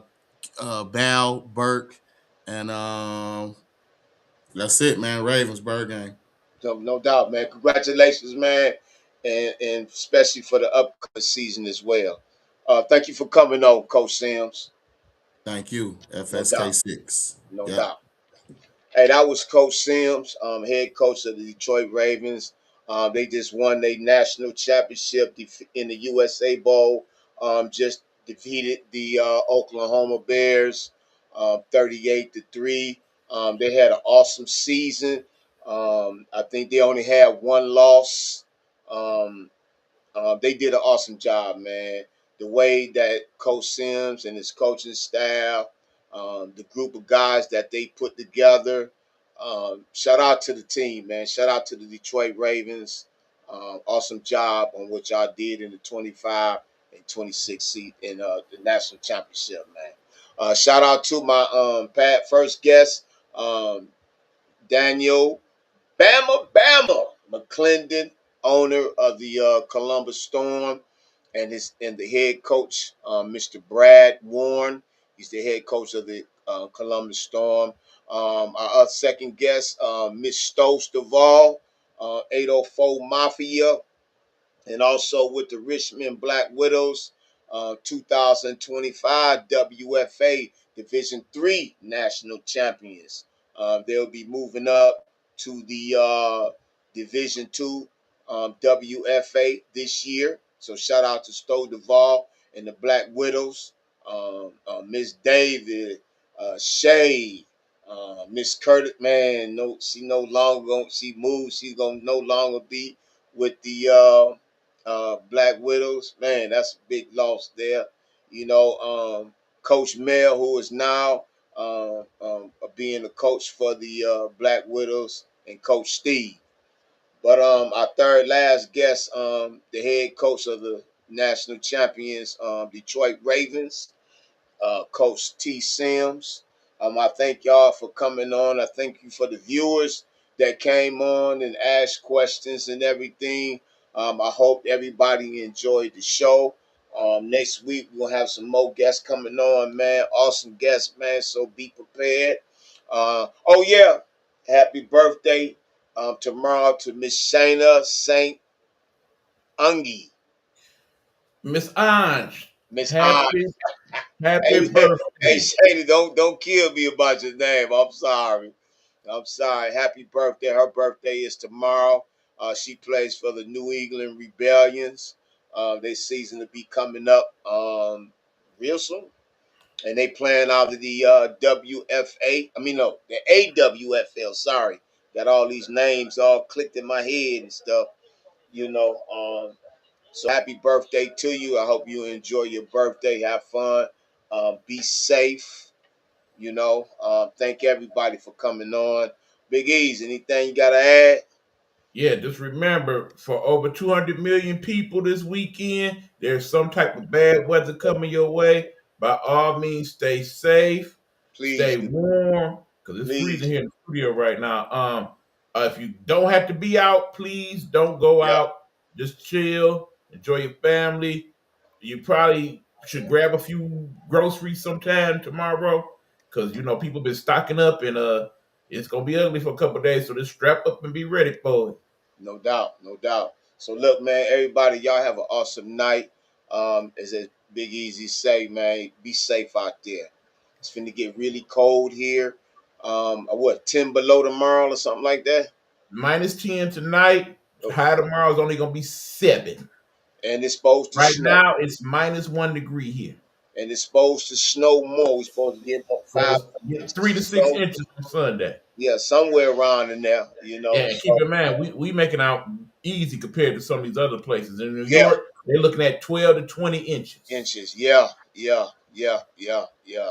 Bal Burke, and that's it, man. Ravensburg gang. you. No doubt, man. Congratulations, man, and especially for the upcoming season as well. Thank you for coming on, Coach Sims. Thank you, No doubt, FSK6. no Yep. doubt. Hey, that was Coach Sims, head coach of the Detroit Ravens. They just won their national championship in the USA Bowl. Just defeated the Oklahoma Bears 38-3. They had an awesome season. I think they only had one loss. Um, they did an awesome job, man. The way that Coach Sims and his coaching staff, the group of guys that they put together. Shout out to the team, man. Shout out to the Detroit Ravens. Awesome job on what y'all did in the 25 and 26 seat in the national championship, man. Shout out to my first guest, um, Daniel Bama McClendon, owner of the Columbus Storm, and the head coach, Mr. Brad Warren. He's the head coach of the Columbus Storm. Our second guest, Miss Stokes Duvall, 804 Mafia, and also with the Richmond Black Widows, 2025 WFA Division Three national champions. They'll be moving up to the Division Two WFA this year. So shout out to Stowe Duvall and the Black Widows, Miss David, Shay, Miss Curtis. Man, no, she no longer going. She moved. She's gonna no longer be with the Black Widows. Man, that's a big loss there. You know, Coach Mel, who is now being a coach for the Black Widows, and Coach Steve. But our third last guest, the head coach of the national champions, Detroit Ravens, Coach T. Sims. I thank y'all for coming on. I thank you for the viewers that came on and asked questions and everything. I hope everybody enjoyed the show. Next week we'll have some more guests coming on, man. Awesome guests, man. So be prepared. Oh yeah, happy birthday tomorrow to Miss Shayna Saint Ungi. Miss Ange, Miss Ann. happy happy Hey, hey, birthday. Shady, don't kill me about your name. I'm sorry. I'm sorry. Happy birthday. Her birthday is tomorrow. She plays for the New England Rebellions. Their season to be coming up real soon. And they playing out of the WFA. I mean, no, the AWFL. Sorry. Got all these names all clicked in my head and stuff. You know, so happy birthday to you. I hope you enjoy your birthday. Have fun. Be safe. Thank everybody for coming on. Big E's, anything you got to add? Yeah, just remember for over 200 million people this weekend, there's some type of bad weather coming your way. By all means, stay safe, Please stay do. warm, because it's freezing Please here do. in the studio right now. If you don't have to be out, please don't go Yep, out. Just chill, enjoy your family. You probably should grab a few groceries sometime tomorrow, because people been stocking up and it's gonna be ugly for a couple of days. So just strap up and be ready for it. no doubt, no doubt. So look, man, everybody, y'all have an awesome night. As a Big Easy say, man, be safe out there. It's finna get really cold here. What, 10 below tomorrow or something like that? -10 tonight. Oh, High tomorrow is only gonna be 7. and it's supposed to Right snow. now it's -1 degree here. And it's supposed to snow more. We're supposed to get about So five it's get 3 to 6 snow. inches on Sunday. Yeah, somewhere around in there, And keep So in mind, we making out easy compared to some of these other places. In New yeah, York, they're looking at 12 to 20 inches. inches. Yeah, yeah, yeah, yeah, yeah.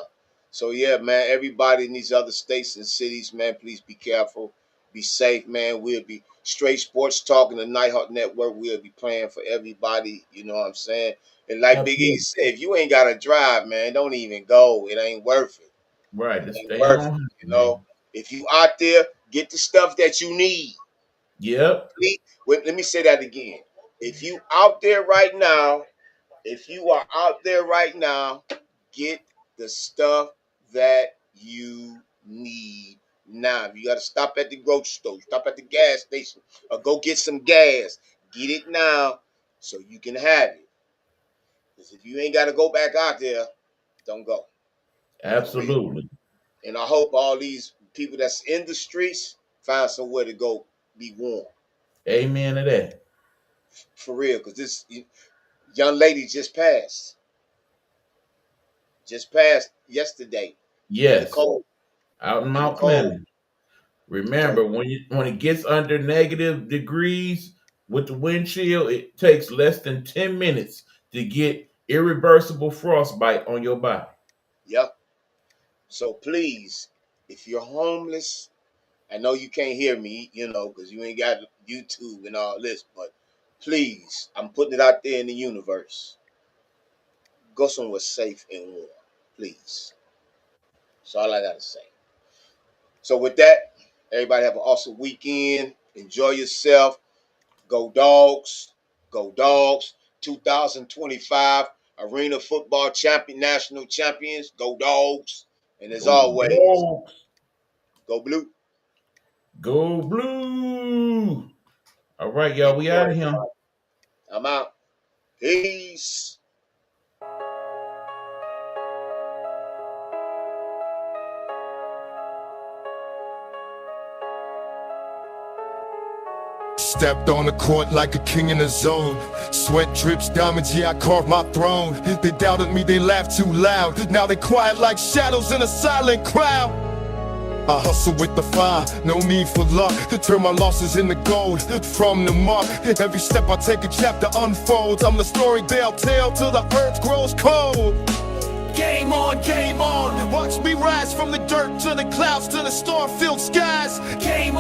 So yeah, man, everybody in these other states and cities, man, please be careful. Be safe, man. We'll be straight sports talking the Nighthawk Network. We'll be playing for everybody. You know what I'm saying? And like Big E Absolutely. said, if you ain't got to drive, man, don't even go. It ain't worth it. Right. It Just ain't stay worth on, it. man. If you out there, get the stuff that you need. Yep. Wait, let me say that again. If you out there right now, if you are out there right now, get the stuff that you need now. If you got to stop at the grocery store, stop at the gas station, or go get some gas. Get it now so you can have it. Because if you ain't got to go back out there, don't go. For real. Absolutely. And I hope all these people that's in the streets find somewhere to go be warm. Amen to that. For real, because this young lady just passed yesterday in the Yes, cold. out in In the Mount cold. Clemens. Remember, So when it gets under negative degrees with the wind chill, it takes less than 10 minutes to get irreversible frostbite on your body. yep. So please, if you're homeless, I know you can't hear me, because you ain't got YouTube and all this, but please, I'm putting it out there in the universe. Go somewhere safe and warm, please. That's all I gotta say. So with that, everybody have an awesome weekend. Enjoy yourself. Go dogs. Go dogs. 2025 Arena Football National Champions. Go dogs. And as Go always, Dogs. go blue. Go Blue. All right, y'all, we Enjoy out of here. everybody. I'm out. Peace. Stepped on the court like a king in the zone. Sweat drips, diamonds, yeah, I carved my throne. They doubted me, they laughed too loud. Now they quiet like shadows in a silent crowd. I hustle with the fire, no need for luck. To turn my losses into gold from the muck. Every step I take, a chapter unfolds. I'm the story they'll tell till the earth grows cold. Game on, watch me rise from the dirt to the clouds to the star-filled skies. Game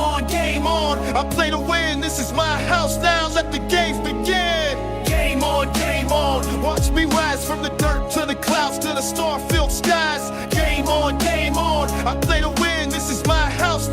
on, I play to win, this is my house now, let the games begin. Game on, watch me rise from the dirt to the clouds to the star-filled skies. Game on, I play to win, this is my house